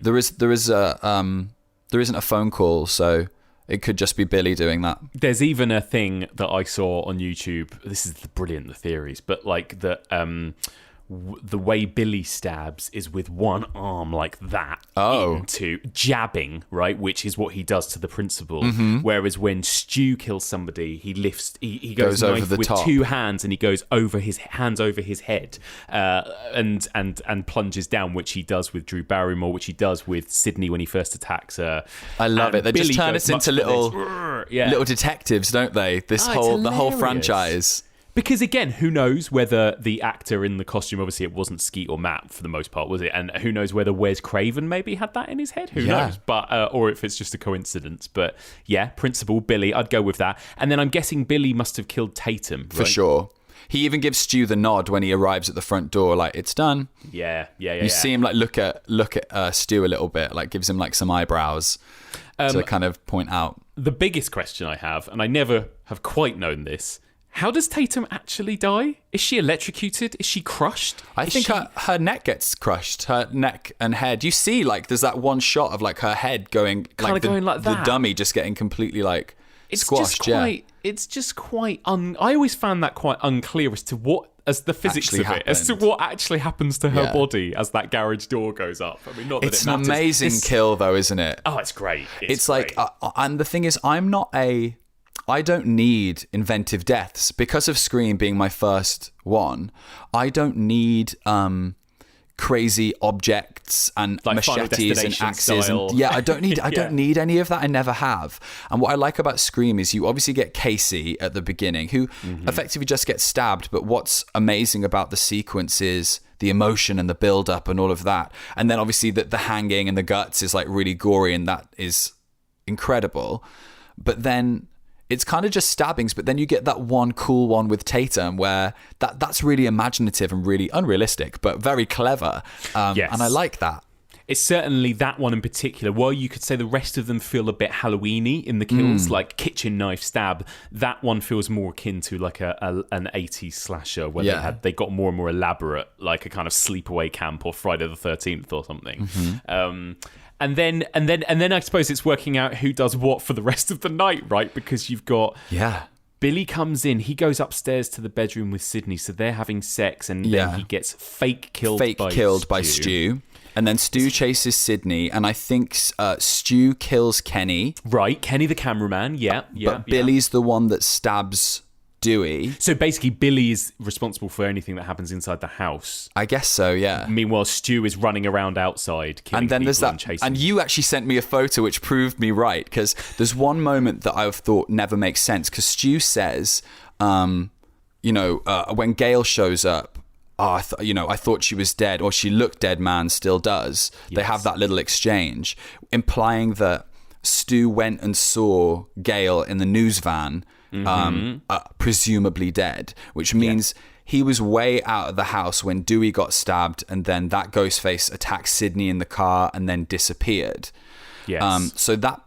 there isn't a phone call, so it could just be Billy doing that. There's even a thing that I saw on YouTube. This is brilliant, the theories, but like that. The way Billy stabs is with one arm like that into jabbing, right, which is what he does to the principal. Whereas when Stu kills somebody, he goes over the with top. 2 hands and he goes over his head and plunges down, which he does with Drew Barrymore, which he does with Sydney when he first attacks her. I love it. They Billy just turn us into little detectives, the whole franchise. Because again, who knows whether the actor in the costume, obviously it wasn't Skeet or Matt for the most part, was it? And who knows whether Wes Craven maybe had that in his head? Who knows? But or if it's just a coincidence. But yeah, Principal Billy, I'd go with that. And then I'm guessing Billy must have killed Tatum, right? For sure. He even gives Stu the nod when he arrives at the front door, like, it's done. Yeah. You see him like look at Stu a little bit, like gives him like some eyebrows to kind of point out. The biggest question I have, and I never have quite known this, how does Tatum actually die? Is she electrocuted? Is she crushed? I think her neck gets crushed. Her neck and head. You see, like, there's that one shot of like her head going like that. The dummy just getting completely like squashed. It's just quite. I always found that quite unclear as to what, as the physics actually of it, as to what actually happens to her body as that garage door goes up. I mean, not that it's it matters. an amazing kill, though, isn't it? Oh, it's great. It's great. like, and the thing is, I don't need inventive deaths. Because of Scream being my first one, I don't need crazy objects and like machetes and axes. Style. And, I don't need any of that. I never have. And what I like about Scream is you obviously get Casey at the beginning, who effectively just gets stabbed. But what's amazing about the sequence is the emotion and the build-up and all of that. And then obviously the hanging and the guts is like really gory, and that is incredible. But then it's kind of just stabbings, but then you get that one cool one with Tatum where that's really imaginative and really unrealistic, but very clever. Yes. And I like that. It's certainly that one in particular. While you could say the rest of them feel a bit Halloween-y in the kills, like kitchen knife stab, that one feels more akin to like an 80s slasher where they got more and more elaborate, like a kind of sleepaway camp or Friday the 13th or something. And then I suppose it's working out who does what for the rest of the night, right? Because you've got Billy comes in. He goes upstairs to the bedroom with Sydney, so they're having sex, and then he gets fake killed by Stu. And then Stu chases Sydney, and I think Stu kills Kenny. Right, Kenny the cameraman, But Billy's the one that stabs Dewey. So basically, Billy is responsible for anything that happens inside the house. I guess so, yeah. Meanwhile, Stu is running around outside, killing and then people there's that, and chasing. And you actually sent me a photo which proved me right, because there's one moment that I've thought never makes sense, because Stu says, when Gail shows up, I thought she was dead, or she looked dead, man, still does. Yes. They have that little exchange, implying that Stu went and saw Gail in the news van, presumably dead, which means he was way out of the house when Dewey got stabbed, and then that ghost face attacked Sydney in the car and then disappeared. Yes. So that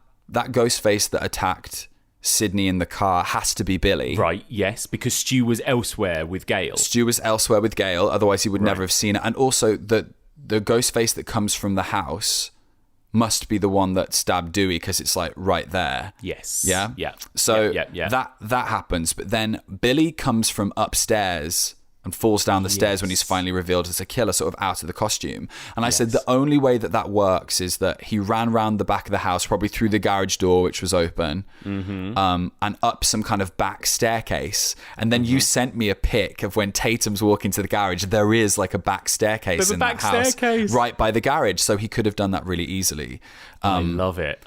ghost face that attacked Sydney in the car has to be Billy. Right, yes, because Stu was elsewhere with Gail. Otherwise he would never have seen it. And also the ghost face that comes from the house must be the one that stabbed Dewey, because it's like right there. Yes. Yeah? Yeah. So that happens. But then Billy comes from upstairs and falls down the stairs when he's finally revealed as a killer, sort of out of the costume. And I said the only way that works is that he ran round the back of the house, probably through the garage door, which was open, and up some kind of back staircase. And then you sent me a pic of when Tatum's walking to the garage. There is like a back staircase in that house right by the garage. So he could have done that really easily. I love it.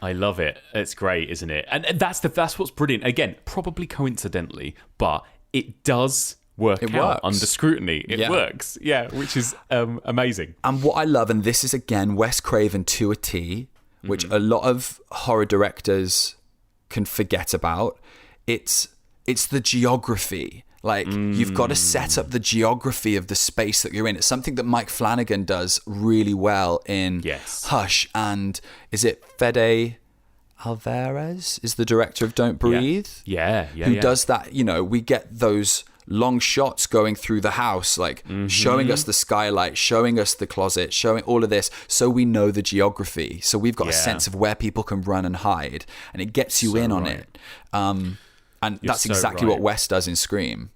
It's great, isn't it? And that's what's brilliant. Again, probably coincidentally, but it does work out under scrutiny. It works. Yeah, which is amazing. And what I love, and this is again Wes Craven to a T, which a lot of horror directors can forget about. It's the geography. Like, you've got to set up the geography of the space that you're in. It's something that Mike Flanagan does really well in Hush, and is it Fede Alvarez is the director of Don't Breathe? Who does that. We get those long shots going through the house, like showing us the skylight, showing us the closet, showing all of this, so we know the geography, so we've got a sense of where people can run and hide, and it gets you in on it. And that's exactly what Wes does in Scream.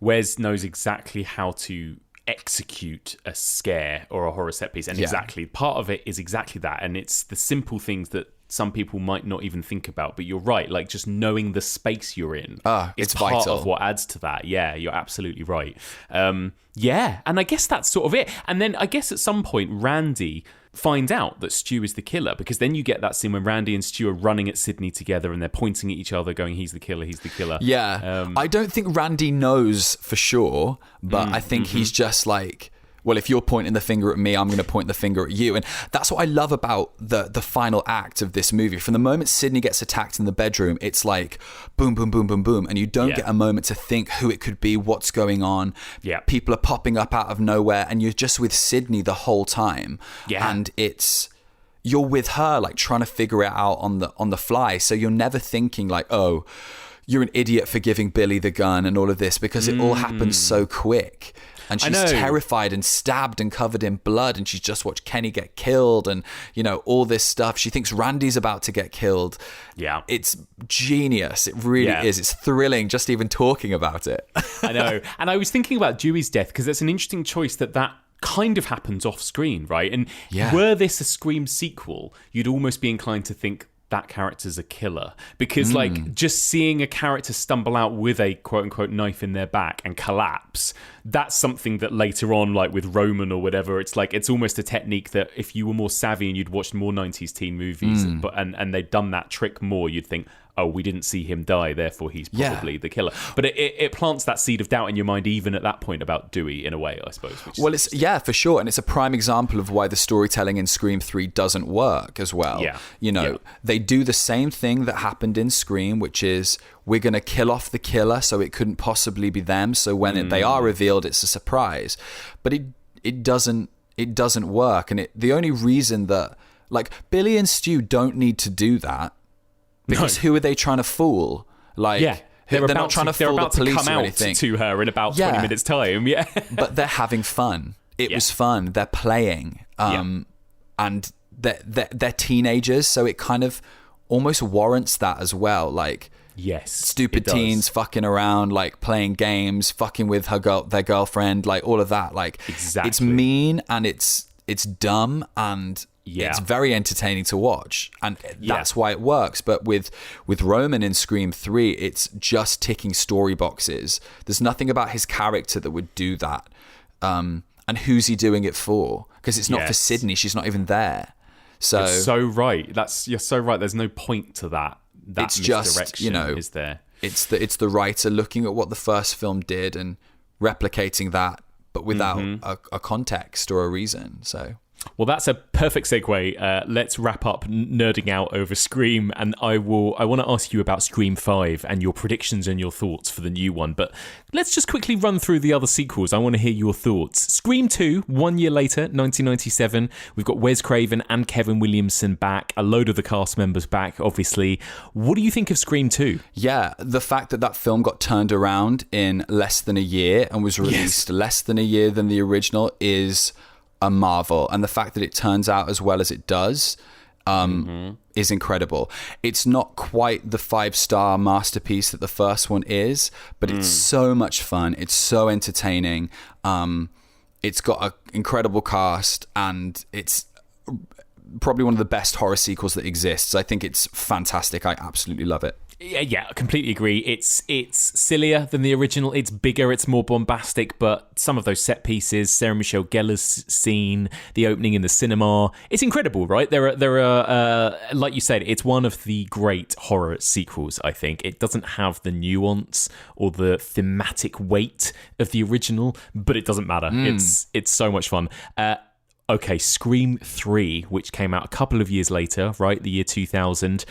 Wes knows exactly how to execute a scare or a horror set piece, and exactly part of it is exactly that, and it's the simple things that some people might not even think about, but you're right, like just knowing the space you're in it's part vital. of what adds to that. Yeah, you're absolutely right. And I guess that's sort of it. And then I guess at some point Randy finds out that Stu is the killer, because then you get that scene when Randy and Stu are running at Sydney together and they're pointing at each other going, he's the killer. I don't think Randy knows for sure, but I think he's just like, well, if you're pointing the finger at me, I'm going to point the finger at you. And that's what I love about the final act of this movie. From the moment Sydney gets attacked in the bedroom, it's like boom, boom, boom, boom, boom. And you don't get a moment to think who it could be, what's going on. Yeah. People are popping up out of nowhere, and you're just with Sydney the whole time. Yeah. And you're with her, like trying to figure it out on the fly. So you're never thinking like, oh, you're an idiot for giving Billy the gun and all of this, because it all happens so quick. And she's terrified and stabbed and covered in blood, and she's just watched Kenny get killed, and all this stuff. She thinks Randy's about to get killed. Yeah, it's genius. It really is. It's thrilling just even talking about it. I know. And I was thinking about Dewey's death, because it's an interesting choice that kind of happens off screen, right? And were this a Scream sequel, you'd almost be inclined to think that character's a killer, because like just seeing a character stumble out with a quote unquote knife in their back and collapse, that's something that later on, like with Roman or whatever, it's like it's almost a technique that if you were more savvy and you'd watched more 90s teen movies and they'd done that trick more, you'd think, oh, we didn't see him die, therefore he's probably the killer. But it plants that seed of doubt in your mind even at that point about Dewey, in a way, I suppose. Well, it's for sure, and it's a prime example of why the storytelling in Scream 3 doesn't work as well. They do the same thing that happened in Scream, which is we're going to kill off the killer so it couldn't possibly be them, so when they are revealed, it's a surprise. But it doesn't work, and the only reason that, like, Billy and Stu don't need to do that, because who are they trying to fool? Like, they're not trying to fool the police or anything. To her in about 20 minutes time. But they're having fun. It was fun. They're playing, and they're teenagers, so it kind of almost warrants that as well. Like, Yes. Stupid teens fucking around, like playing games, fucking with their girlfriend, like all of that. Like, exactly. It's mean and it's dumb and it's very entertaining to watch, and that's why it works. But with Roman in Scream 3, it's just ticking story boxes. There's nothing about his character that would do that. And who's he doing it for? Because it's not for Sydney. She's not even there. So you're so right. You're so right. There's no point to that. It's just, is there? It's the writer looking at what the first film did and replicating that, but without a context or a reason. So. Well, that's a perfect segue. Let's wrap up nerding out over Scream, and I want to ask you about Scream 5 and your predictions and your thoughts for the new one. But let's just quickly run through the other sequels. I want to hear your thoughts. Scream 2, 1 year later, 1997. We've got Wes Craven and Kevin Williamson back, a load of the cast members back, obviously. What do you think of Scream 2? Yeah, the fact that film got turned around in less than a year and was released less than a year than the original is a marvel, and the fact that it turns out as well as it does is incredible. It's not quite the 5-star masterpiece that the first one is, but it's so much fun. It's so entertaining. It's got an incredible cast, and it's probably one of the best horror sequels that exists. I think it's fantastic. I absolutely love it. Yeah, I completely agree. It's sillier than the original. It's bigger. It's more bombastic. But some of those set pieces, Sarah Michelle Gellar's scene, the opening in the cinema, it's incredible, right? There are like you said, it's one of the great horror sequels. I think it doesn't have the nuance or the thematic weight of the original, but it doesn't matter. It's so much fun. Okay, Scream 3, which came out a couple of years later, right? The year 2000.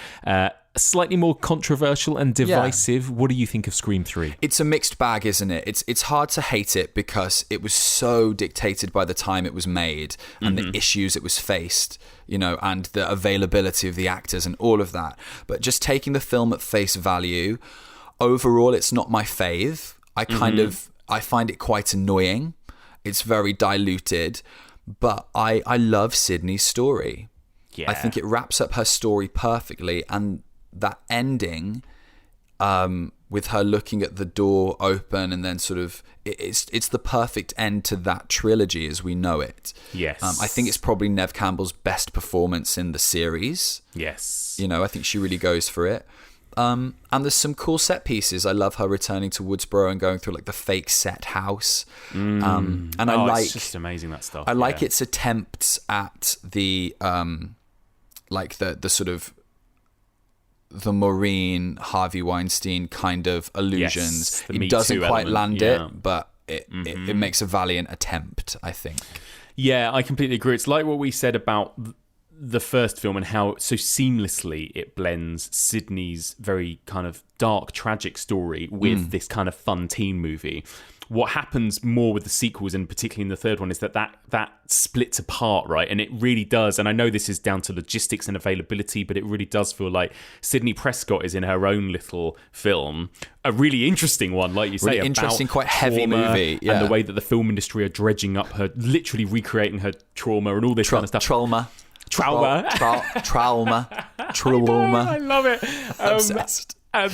Slightly more controversial and divisive. What do you think of Scream 3? It's a mixed bag, isn't it? It's hard to hate it because it was so dictated by the time it was made and the issues it was faced, and the availability of the actors and all of that. But just taking the film at face value, overall, it's not my fave. I find it quite annoying. It's very diluted, but I love Sydney's story. Yeah. I think it wraps up her story perfectly, and that ending with her looking at the door open and then sort of it's the perfect end to that trilogy as we know it. Yes. I think it's probably Neve Campbell's best performance in the series. Yes. I think she really goes for it. And there's some cool set pieces. I love her returning to Woodsboro and going through like the fake set house. And it's just amazing, that stuff. I like its attempts at the like the sort of the Maureen, Harvey Weinstein kind of illusions. Yes, it doesn't quite land it, but it makes a valiant attempt, I think. Yeah, I completely agree. It's like what we said about the first film and how so seamlessly it blends Sydney's very kind of dark, tragic story with this kind of fun teen movie. What happens more with the sequels, and particularly in the third one, is that splits apart, right? And it really does. And I know this is down to logistics and availability, but it really does feel like Sydney Prescott is in her own little film, a really interesting one, like you say, really interesting, quite heavy movie, and the way that the film industry are dredging up her, literally recreating her trauma and all this kind of stuff. Trauma. I love it. Obsessed. And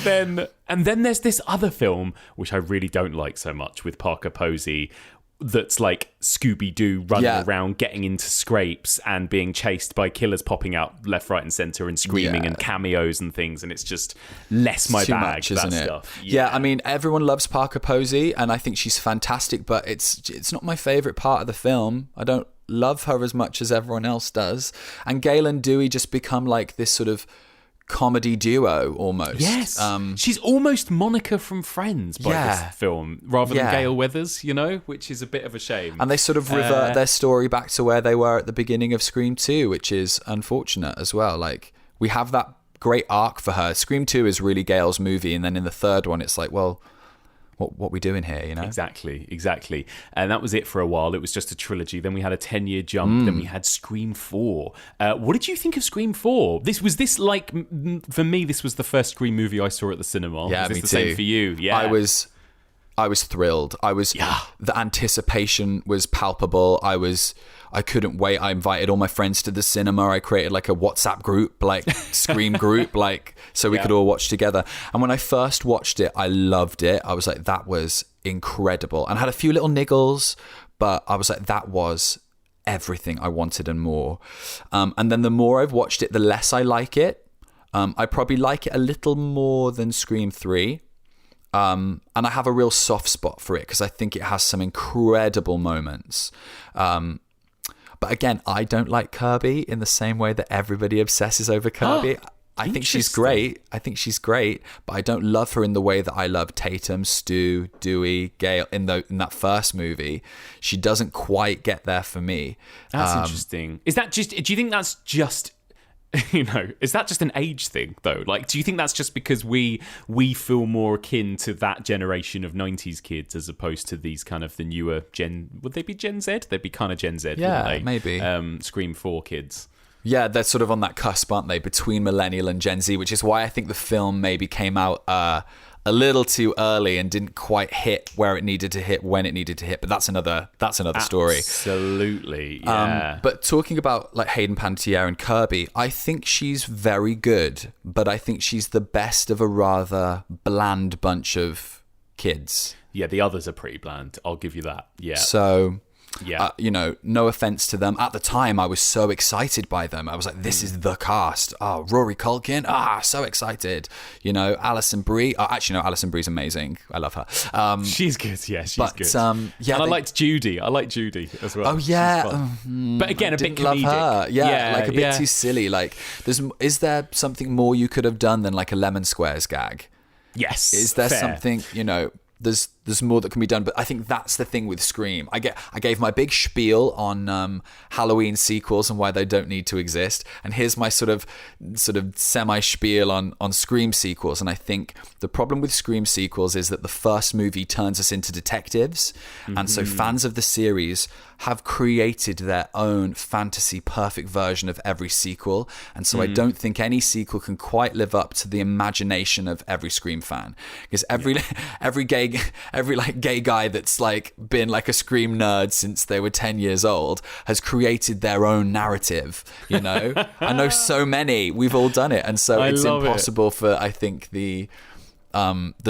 then there's this other film which I really don't like so much with Parker Posey, that's like Scooby-Doo running around, getting into scrapes and being chased by killers popping out left, right and centre and screaming and cameos and things, and it's just less my bag, that stuff. Yeah, I mean, everyone loves Parker Posey and I think she's fantastic, but it's not my favourite part of the film. I don't love her as much as everyone else does. And Gale and Dewey just become like this sort of comedy duo almost. Yes. She's almost Monica from Friends by this film rather than Gale Weathers, which is a bit of a shame. And they sort of revert their story back to where they were at the beginning of Scream 2, which is unfortunate as well. Like, we have that great arc for her. Scream 2 is really Gale's movie, and then in the third one it's like, well, what we doing here, Exactly. And that was it for a while. It was just a trilogy. Then we had a 10-year jump. Then we had Scream 4. What did you think of Scream 4? For me, this was the first Scream movie I saw at the cinema. Yeah, was this me the too. Same for you? Yeah. I was thrilled. The anticipation was palpable. I couldn't wait. I invited all my friends to the cinema. I created like a WhatsApp group, like Scream group, like so we could all watch together. And when I first watched it, I loved it. I was like, that was incredible. And I had a few little niggles, but I was like, that was everything I wanted and more. And then the more I've watched it, the less I like it. I probably like it a little more than Scream 3. And I have a real soft spot for it because I think it has some incredible moments. But again, I don't like Kirby in the same way that everybody obsesses over Kirby. I think she's great. But I don't love her in the way that I love Tatum, Stu, Dewey, Gale in that first movie. She doesn't quite get there for me. That's interesting. Is that just? Do you think that's just? Is that just an age thing though? Like, do you think that's just because we feel more akin to that generation of 90s kids as opposed to these kind of the newer would they be Gen Z? They'd be kind of Gen Z, yeah, wouldn't they? Maybe. Scream 4 kids. Yeah, they're sort of on that cusp, aren't they, between millennial and Gen Z, which is why I think the film maybe came out a little too early and didn't quite hit where it needed to hit when it needed to hit. But that's another story. Absolutely, yeah. But talking about like Hayden Panettiere and Kirby, I think she's very good, but I think she's the best of a rather bland bunch of kids. Yeah, the others are pretty bland. I'll give you that. Yeah. So... yeah, no offense to them. At the time, I was so excited by them. I was like, this is the cast. Oh, Rory Culkin. So excited. Alison Brie. Actually, no, Alison Brie's amazing. I love her. She's good. Yeah, she's good. And I liked Judy. I like Judy as well. Oh, yeah. But again, a bit comedic. Love her. Yeah, like a bit too silly. Like, is there something more you could have done than like a Lemon Squares gag? Yes. Is there something, there's more that can be done, but I think that's the thing with Scream. I gave my big spiel on Halloween sequels and why they don't need to exist, and here's my sort of semi spiel on Scream sequels. And I think the problem with Scream sequels is that the first movie turns us into detectives, and so fans of the series have created their own fantasy perfect version of every sequel, and so I don't think any sequel can quite live up to the imagination of every Scream fan, because every gay guy that's like been like a Scream nerd since they were 10 years old has created their own narrative. I know so many. We've all done it, and so it's impossible for, I think, the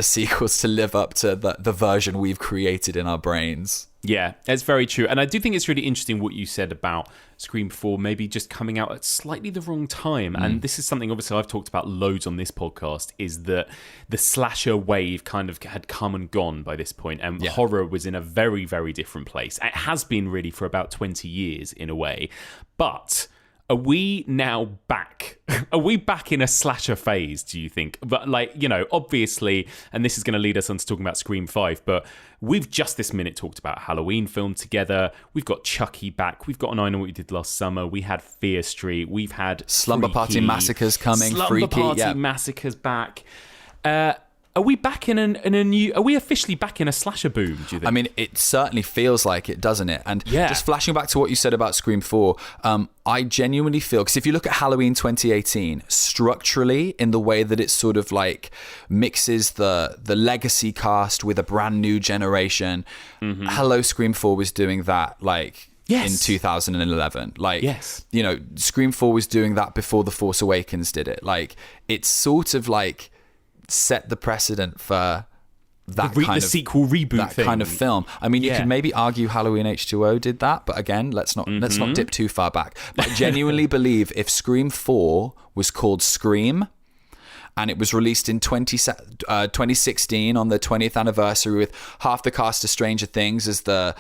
sequels to live up to the version we've created in our brains. Yeah, it's very true. And I do think it's really interesting what you said about Scream 4 maybe just coming out at slightly the wrong time. And this is something, obviously, I've talked about loads on this podcast, is that the slasher wave kind of had come and gone by this point, and horror was in a very, very different place. It has been really for about 20 years in a way. But... are we now back? Are we back in a slasher phase, do you think? But obviously, and this is going to lead us on to talking about Scream 5, but we've just this minute talked about a Halloween film together. We've got Chucky back. We've got an I Know What You Did Last Summer. We had Fear Street. We've had Slumber Party Massacres coming. Slumber Party Massacres back. Are we back in a new... are we officially back in a slasher boom, do you think? I mean, it certainly feels like it, doesn't it? And just flashing back to what you said about Scream 4, I genuinely feel... because if you look at Halloween 2018, structurally, in the way that it sort of like mixes the legacy cast with a brand new generation, Hello Scream 4 was doing that, like... yes. In 2011. Like, yes. Scream 4 was doing that before The Force Awakens did it. Like, it's sort of like... set the precedent for that kind of sequel reboot thing. Kind of film. I mean, you could maybe argue Halloween H2O did that, but again, let's not dip too far back. But I genuinely believe if Scream 4 was called Scream and it was released in 2016 on the 20th anniversary with half the cast of Stranger Things as the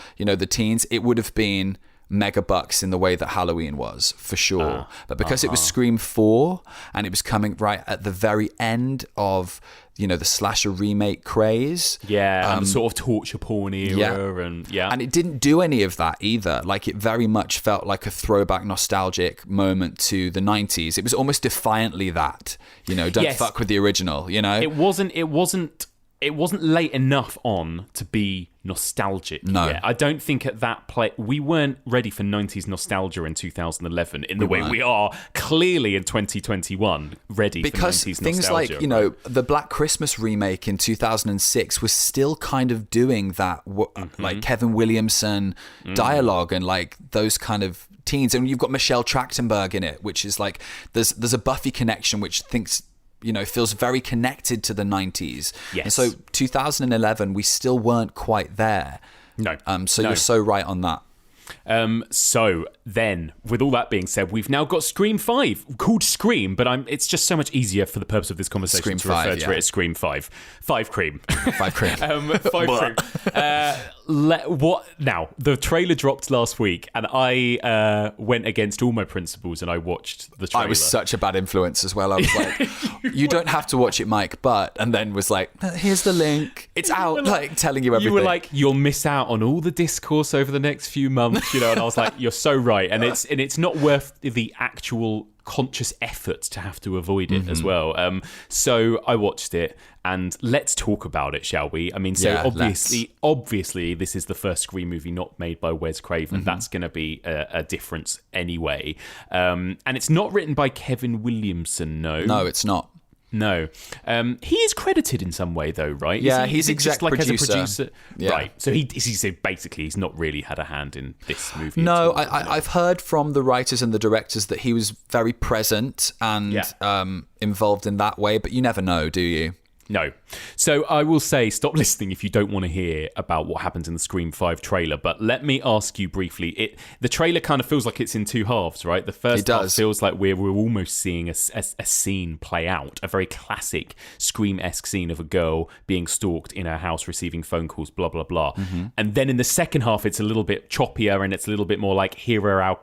teens, it would have been mega bucks in the way that Halloween was, for sure. But because it was Scream 4 and it was coming right at the very end of, the slasher remake craze. Yeah, and the sort of torture porn era. And it didn't do any of that either. Like, it very much felt like a throwback nostalgic moment to the 90s. It was almost defiantly that, don't fuck with the original, It wasn't it wasn't late enough on to be nostalgic yet. I don't think at that we weren't ready for 90s nostalgia in 2011 in the way we are clearly in 2021 ready for 90s nostalgia. Because things like, you know, the Black Christmas remake in 2006 was still kind of doing that, like Kevin Williamson dialogue and like those kind of teens. And you've got Michelle Trachtenberg in it, which is like, there's a Buffy connection which feels very connected to the 90s. Yes. And so 2011, we still weren't quite there. No. You're so right on that. So then, with all that being said, we've now got Scream 5, called Scream, but it's just so much easier for the purpose of this conversation Scream to refer 5, to it as Scream 5. 5 Cream. 5 Cream. 5 Cream. Now, the trailer dropped last week, and I went against all my principles, and I watched the trailer. I was such a bad influence as well. I was like, you don't have to watch it, Mike, and then was like, here's the link. It's out, like telling you everything. You were like, you'll miss out on all the discourse over the next few months, and I was like, you're so right. And it's not worth the actual conscious effort to have to avoid it as well. So I watched it, and let's talk about it, shall we? I mean, obviously, this is the first Scream movie not made by Wes Craven. That's going to be a difference anyway. And it's not written by Kevin Williamson, no. No, it's not. No. He is credited in some way, though, right? Yeah, he's exec producer. As a producer? Yeah. Right. So basically he's not really had a hand in this movie. No, I've heard from the writers and the directors that he was very present and involved in that way, but you never know, do you? No. So I will say, stop listening if you don't want to hear about what happens in the Scream 5 trailer, but let me ask you briefly. The trailer kind of feels like it's in two halves, right? The first half feels like we're almost seeing a scene play out, a very classic Scream-esque scene of a girl being stalked in her house, receiving phone calls, blah, blah, blah. And then in the second half, it's a little bit choppier, and it's a little bit more like, here are our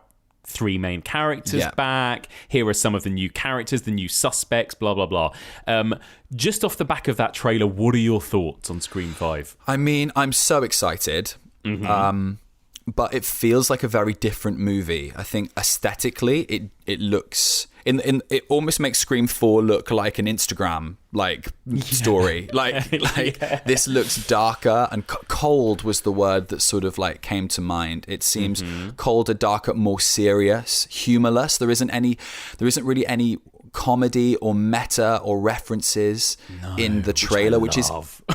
three main characters back. Here are some of the new characters, the new suspects, blah, blah, blah. Just off the back of that trailer, what are your thoughts on Scream 5? I mean, I'm so excited. But it feels like a very different movie. I think aesthetically, it looks... it almost makes Scream 4 look like an Instagram story. This looks darker, and cold was the word that sort of came to mind. It seems colder, darker, more serious, humorless. There isn't really any comedy or meta or references in the trailer, which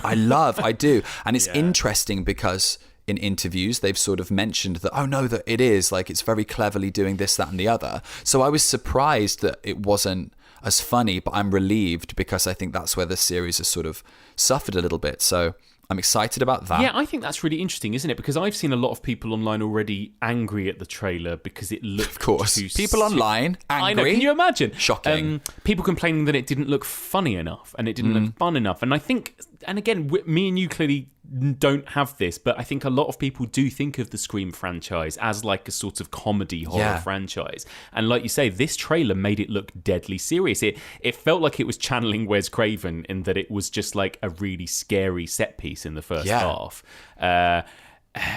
I do. And it's interesting because in interviews they've sort of mentioned that that it is it's very cleverly doing this, that and the other. So I was surprised that it wasn't as funny, but I'm relieved because I think that's where the series has sort of suffered a little bit. So I'm excited about that. Yeah, I think that's really interesting, isn't it? Because I've seen a lot of people online already angry at the trailer because it looked of course people online angry. I know, can you imagine? Shocking. People complaining that it didn't look funny enough and it didn't look fun enough. And I think, and again, me and you clearly don't have this, but I think a lot of people do think of the Scream franchise as a sort of comedy horror franchise. And like you say, this trailer made it look deadly serious. It felt like it was channeling Wes Craven in that it was just a really scary set piece in the first half.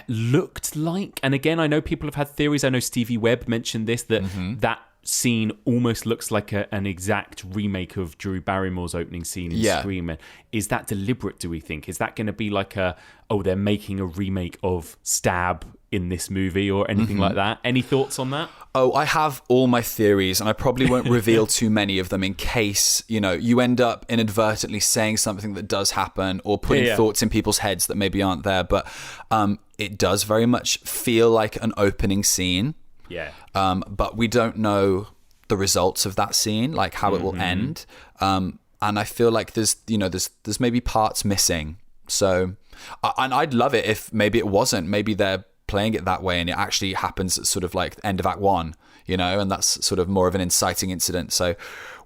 Looked like, and again, I know people have had theories. I know Stevie Webb mentioned this, that scene almost looks like an exact remake of Drew Barrymore's opening scene in Scream. Is that deliberate, do we think? Is that going to be they're making a remake of Stab in this movie or anything like that? Any thoughts on that? Oh, I have all my theories, and I probably won't reveal too many of them in case, you end up inadvertently saying something that does happen or putting thoughts in people's heads that maybe aren't there. But it does very much feel like an opening scene. Yeah. But we don't know the results of that scene, how it will end. And I feel like there's maybe parts missing. So, and I'd love it if maybe it wasn't. Maybe they're playing it that way and it actually happens at sort of end of Act 1, and that's sort of more of an inciting incident. So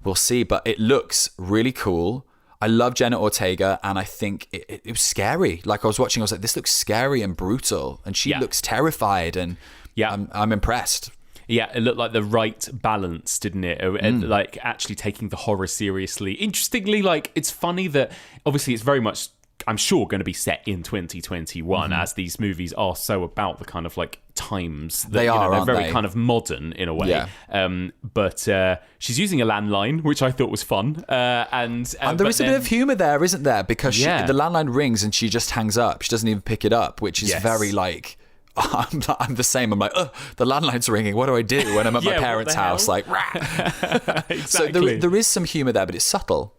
we'll see. But it looks really cool. I love Jenna Ortega, and I think it was scary. I was watching, I was like, this looks scary and brutal, and she looks terrified, and I'm impressed. Yeah, it looked like the right balance, didn't it? Actually taking the horror seriously. Interestingly, it's funny that obviously it's very much I'm sure, going to be set in 2021, as these movies are so about the kind of like times that they're very kind of modern in a way. Yeah. But she's using a landline, which I thought was fun. And there is a bit of humour there, isn't there? Because the landline rings and she just hangs up. She doesn't even pick it up, which is very like... I'm the same. I'm like, the landline's ringing. What do I do when I'm at my parents' house? Like, exactly. So there is some humour there, but it's subtle.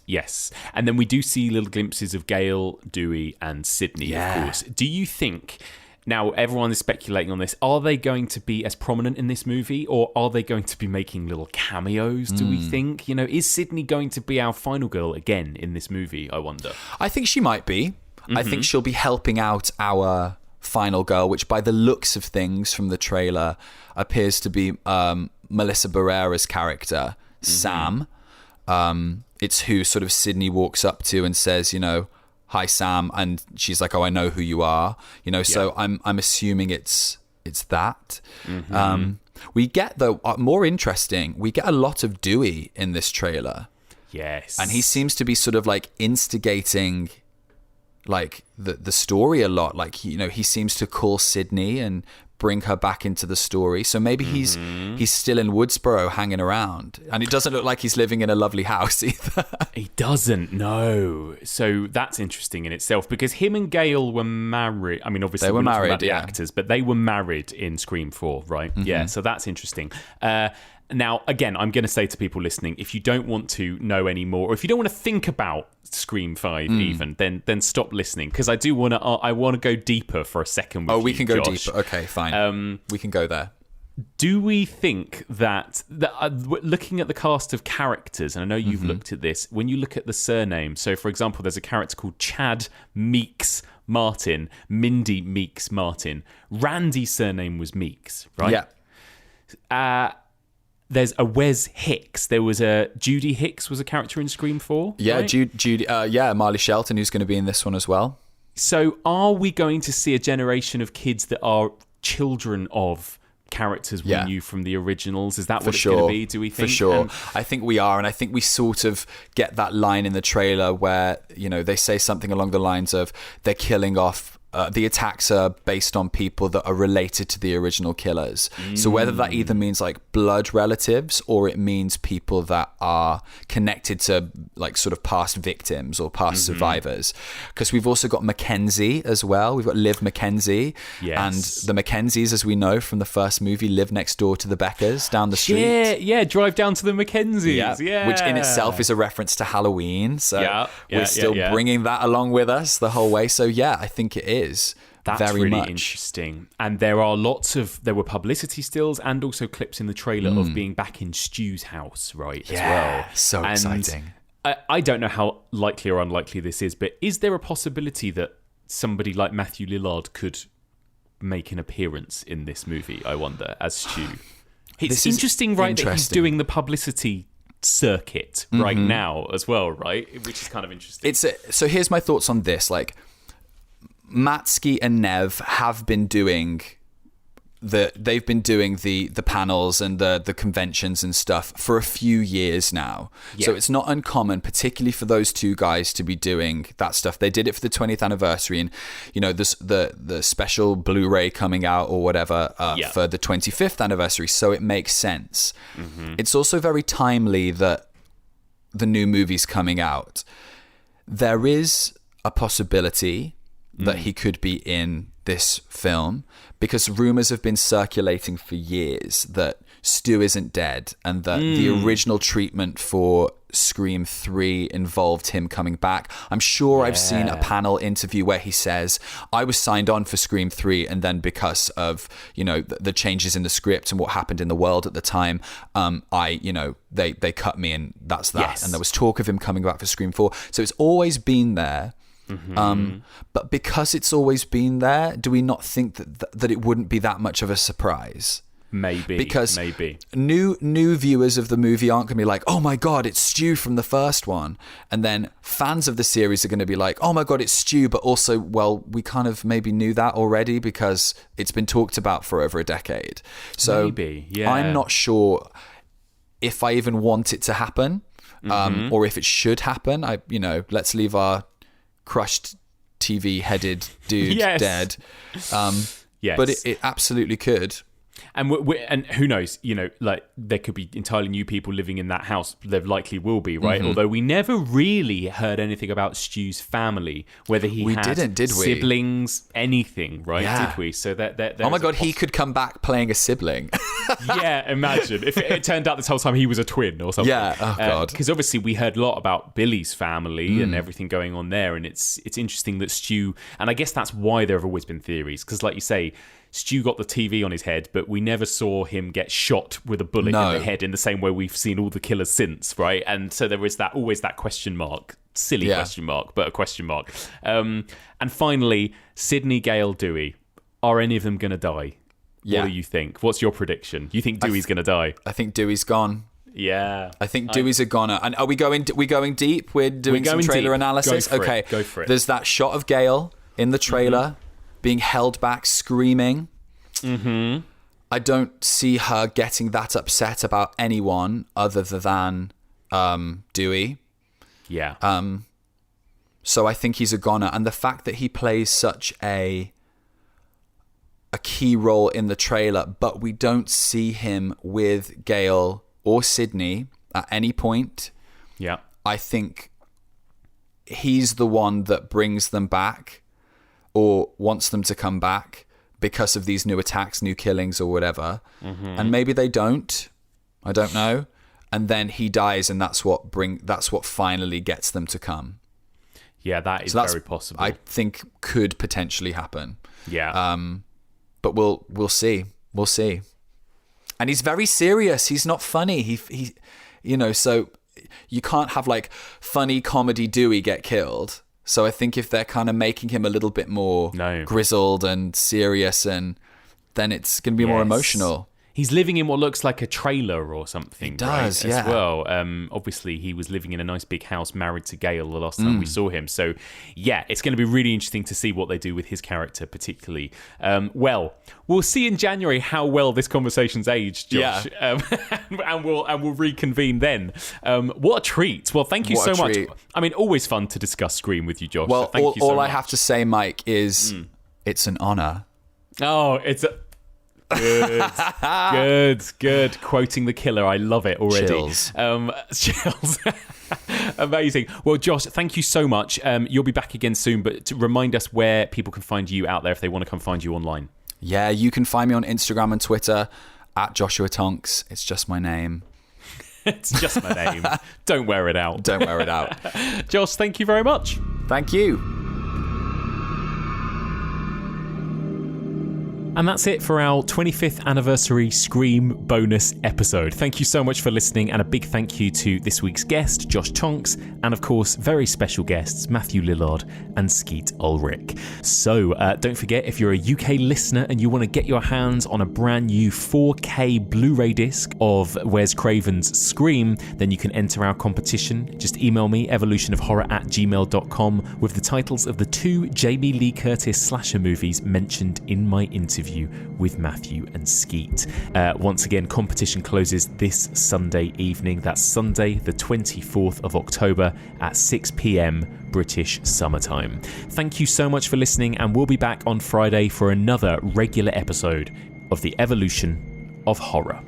Yes. And then we do see little glimpses of Gail, Dewey, and Sydney, of course. Do you think, now everyone is speculating on this, are they going to be as prominent in this movie, or are they going to be making little cameos, do we think? You know, is Sydney going to be our final girl again in this movie, I wonder? I think she might be. I think she'll be helping out our final girl, which by the looks of things from the trailer appears to be Melissa Barrera's character, Sam. It's who sort of Sydney walks up to and says, you know, hi Sam, and she's like, oh, I know who you are, you know. So I'm assuming it's that. We get, though, more interesting, we get a lot of Dewey in this trailer. Yes. And he seems to be sort of like instigating like the story a lot. Like, you know, he seems to call Sydney and bring her back into the story. So maybe he's still in Woodsboro hanging around, and it doesn't look like he's living in a lovely house either. He doesn't, no. So that's interesting in itself, because him and Gail were married. I mean, obviously they were married, about the actors, but they were married in Scream 4, right? Yeah, so that's interesting. Now, again, I'm going to say to people listening, if you don't want to know any more, or if you don't want to think about Scream 5 even, then stop listening, because I want to go deeper for a second with we can go Josh. deeper. Okay, fine. We can go there. Do we think that looking at the cast of characters, and I know you've looked at this, when you look at the surname, so for example, there's a character called Chad Meeks Martin, Mindy Meeks Martin. Randy's surname was Meeks, right? Yeah. There's a Wes Hicks. There was a Judy Hicks was a character in Scream 4. Yeah, right? Judy. Marley Shelton, who's going to be in this one as well. So, are we going to see a generation of kids that are children of characters we knew from the originals? Is that what it's going to be? Do we think? For sure. I think we are, and I think we sort of get that line in the trailer where, you know, they say something along the lines of they're killing off. The attacks are based on people that are related to the original killers. So whether that either means like blood relatives, or it means people that are connected to like sort of past victims or past survivors. Because we've also got Mackenzie as well. We've got Liv Mackenzie. Yes. And the Mackenzies, as we know from the first movie, live next door to the Beckers down the street. Yeah, drive down to the Mackenzies. Yeah. Which in itself is a reference to Halloween. So we're still bringing that along with us the whole way. So yeah, I think it is. That's very really much interesting. And there were publicity stills and also clips in the trailer of being back in Stu's house, right, as well. So exciting. I don't know how likely or unlikely this is, but is there a possibility that somebody like Matthew Lillard could make an appearance in this movie, I wonder, as Stu? It's interesting, right, that he's doing the publicity circuit right now as well, right? Which is kind of interesting. So here's my thoughts on this. Like, Matt, Skeet, and Nev have been doing the panels and the conventions and stuff for a few years now. So it's not uncommon, particularly for those two guys, to be doing that stuff. They did it for the 20th anniversary, and you know, the special Blu-ray coming out or whatever for the 25th anniversary. So it makes sense. It's also very timely that the new movie's coming out. There is a possibility that he could be in this film, because rumors have been circulating for years that Stu isn't dead, and that the original treatment for Scream 3 involved him coming back. I'm sure I've seen a panel interview where he says, I was signed on for Scream 3, and then because of, you know, the changes in the script and what happened in the world at the time, they cut me, and that's that. Yes. And there was talk of him coming back for Scream 4. So it's always been there. But because it's always been there, do we not think that it wouldn't be that much of a surprise? Maybe. Because new viewers of the movie aren't going to be like, oh my God, it's Stu from the first one. And then fans of the series are going to be like, oh my God, it's Stu. But also, well, we kind of maybe knew that already because it's been talked about for over a decade. So maybe, yeah. I'm not sure if I even want it to happen or if it should happen. Let's leave our crushed TV headed dude dead. Yes. But it absolutely could. And and who knows, like there could be entirely new people living in that house. There likely will be, right? Mm-hmm. Although we never really heard anything about Stu's family, whether he had did we? siblings, anything, right? Yeah. Did we? So that Oh my God, he could come back playing a sibling. Yeah, imagine if it turned out this whole time he was a twin or something. Yeah, oh God. Because obviously we heard a lot about Billy's family and everything going on there, and it's interesting that Stu, and I guess that's why there have always been theories, because like you say, Stu got the TV on his head, but we never saw him get shot with a bullet in the head in the same way we've seen all the killers since, right? And so there is always that question mark, silly question mark, but a question mark. And finally, Sidney, Gale, Dewey, are any of them going to die? Yeah. What do you think? What's your prediction? You think Dewey's going to die? I think Dewey's gone. Yeah. I think Dewey's a goner. And are we going deep? We're doing some trailer analysis? Go for it. There's that shot of Gale in the trailer being held back, screaming. Mm-hmm. I don't see her getting that upset about anyone other than Dewey. Yeah. So I think he's a goner. And the fact that he plays such a key role in the trailer, but we don't see him with Gale or Sidney at any point. Yeah. I think he's the one that brings them back or wants them to come back because of these new attacks, new killings or whatever. Mm-hmm. And maybe they don't. I don't know. And then he dies, and that's what finally gets them to come. Yeah, that is very possible. I think could potentially happen. Yeah. But we'll see. We'll see. And he's very serious. He's not funny. He so you can't have like funny comedy Dewey get killed. So I think if they're kind of making him a little bit more grizzled and serious, and then it's going to be more emotional. He's living in what looks like a trailer or something. He does, right, as well. Obviously, he was living in a nice big house married to Gale the last time we saw him. So, yeah, it's going to be really interesting to see what they do with his character, particularly. Well, we'll see in January how well this conversation's aged, Josh. Yeah. And we'll reconvene then. What a treat. Well, thank you so much. I mean, always fun to discuss Scream with you, Josh. Well, so thank you so much. I have to say, Mike, is it's an honor. Oh, it's a... Good. Quoting the killer. I love it already. Chills. Chills. Amazing. Well, Josh, thank you so much. You'll be back again soon, but to remind us where people can find you out there if they want to come find you online. Yeah, you can find me on Instagram and Twitter at Joshua Tonks. It's just my name. It's just my name. Don't wear it out. Don't wear it out. Josh, thank you very much. Thank you. And that's it for our 25th anniversary Scream bonus episode. Thank you so much for listening, and a big thank you to this week's guest, Josh Tonks, and of course, very special guests, Matthew Lillard and Skeet Ulrich. So don't forget, if you're a UK listener and you want to get your hands on a brand new 4K Blu-ray disc of Wes Craven's Scream, then you can enter our competition. Just email me, evolutionofhorror@gmail.com, with the titles of the 2 Jamie Lee Curtis slasher movies mentioned in my interview with Matthew and Skeet. Once again, competition closes this Sunday evening. That's Sunday the 24th of October at 6 p.m. British summertime. Thank you so much for listening, and we'll be back on Friday for another regular episode of the Evolution of Horror.